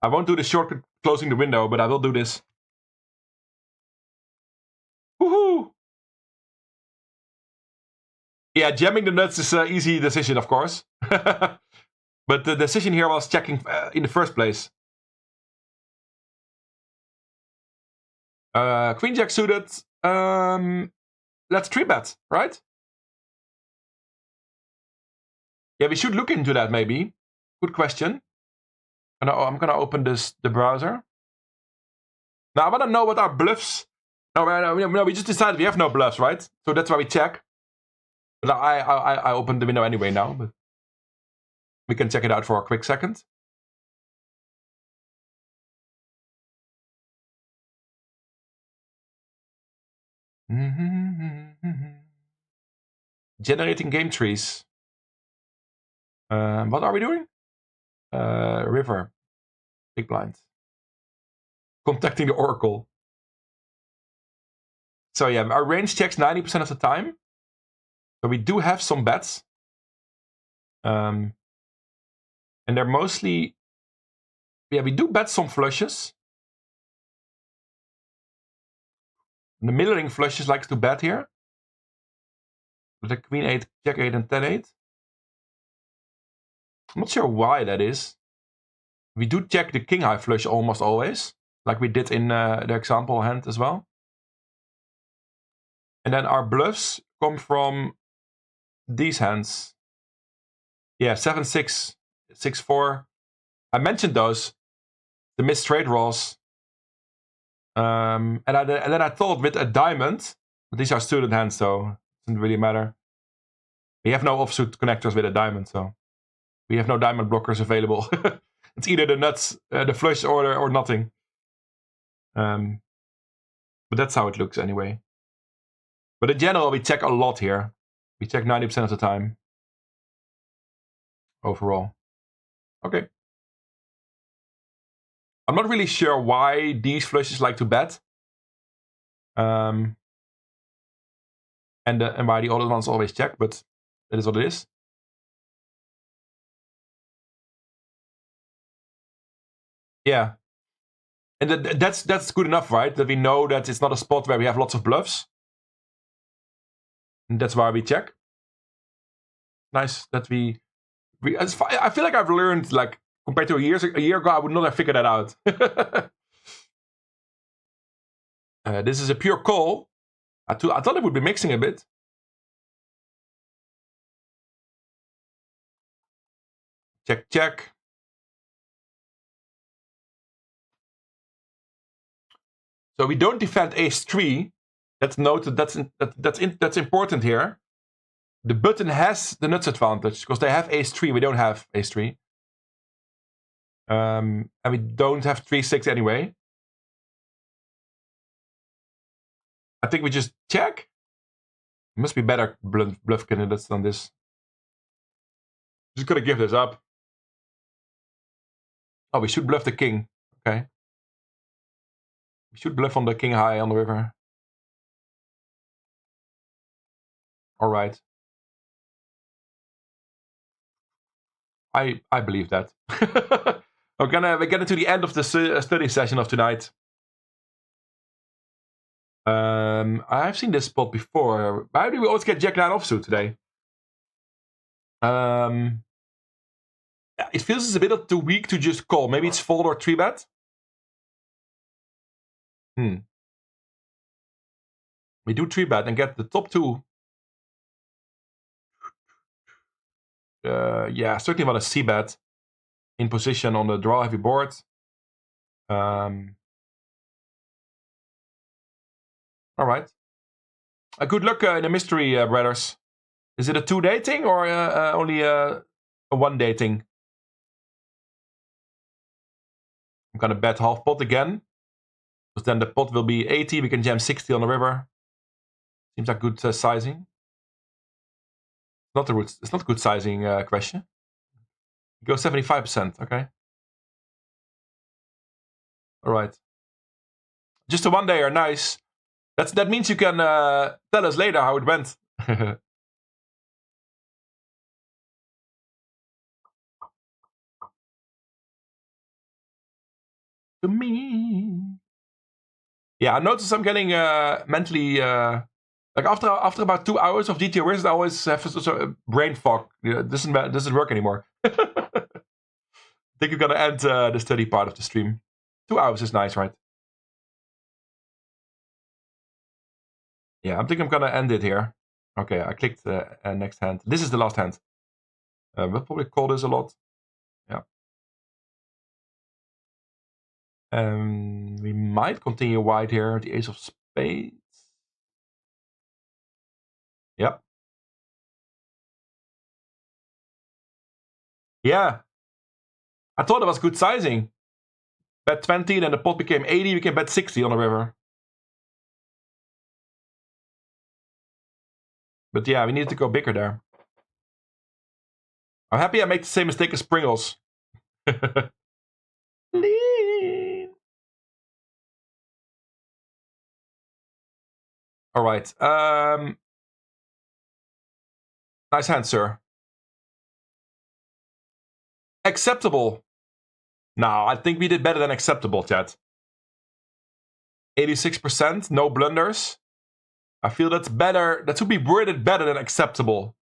I won't do the shortcut closing the window, but I will do this. Woohoo! Yeah, jamming the nuts is an easy decision, of course. But the decision here was checking in the first place. Queen jack suited. Let's 3-bet, right? Yeah, we should look into that maybe. Good question. I'm gonna open the browser. Now I wanna know what our bluffs. No, we just decided we have no bluffs, right? So that's why we check. But I opened the window anyway now, but we can check it out for a quick second. Generating game trees. What are we doing? River. Big blind. Contacting the oracle. So yeah, our range checks 90% of the time. So we do have some bets. And they're mostly... Yeah, we do bet some flushes. The middling flushes likes to bet here. With the Queen 8, Jack 8 and 10 8. I'm not sure why that is. We do check the King High flush almost always. Like we did in the example hand as well. And then our bluffs come from these hands. Yeah, 7 6, 6 4. I mentioned those. The missed trade rolls. And then I thought with a diamond, but these are student hands, so it doesn't really matter. We have no offsuit connectors with a diamond, so we have no diamond blockers available. It's either the nuts, the flush, or nothing. But that's how it looks anyway. But in general, we check a lot here. We check 90% of the time. Overall. Okay. I'm not really sure why these flushes like to bet. And why the other ones always check, but that is what it is. Yeah. And that's good enough, right? That we know that it's not a spot where we have lots of bluffs. And that's why we check. Nice that we I feel like I've learned, like, compared to a year ago, I would not have figured that out. This is a pure call. I thought it would be mixing a bit. Check, check. So we don't defend ace-3. That's noted. That's important here. The button has the nuts advantage because they have ace-3. We don't have ace-3. And we don't have 3-6 anyway. I think we just check. There must be better bluff candidates than this. Just gonna give this up. Oh, we should bluff the king. Okay. We should bluff on the king high on the river. All right. I believe that. We're getting to the end of the study session of tonight. I've seen this spot before. Why do we always get Jack 9 offsuit today? It feels a bit too weak to just call. Maybe it's fold or 3-bet. We do 3-bet and get the top 2. Yeah, certainly want a c-bet in position on the draw heavy board. All right. Good luck in the mystery, brothers. Is it a 2-day thing or only a 1-day thing? I'm gonna bet half pot again. Because then the pot will be 80. We can jam 60 on the river. Seems like good sizing. It's not good sizing, Questje. Go 75%. Okay. All right. Just a 1-dayer. Nice. That means you can tell us later how it went. To me. Yeah, I noticed I'm getting mentally like after about 2 hours of GTO Wizard, I always have a brain fog. It doesn't work anymore. I think you're gonna end the study part of the stream. 2 hours is nice, right? Yeah, I think I'm gonna end it here. Okay, I clicked next hand. This is the last hand. We'll probably call this a lot. Yeah. We might continue wide here. The ace of spades. Yep. Yeah. I thought it was good sizing. Bet 20, and then the pot became 80. We can bet 60 on the river. But yeah, we needed to go bigger there. I'm happy I made the same mistake as Pringles. All right. Nice hand, sir. Acceptable. No, I think we did better than acceptable, chat. 86%, no blunders. I feel that's better. That should be worded better than acceptable.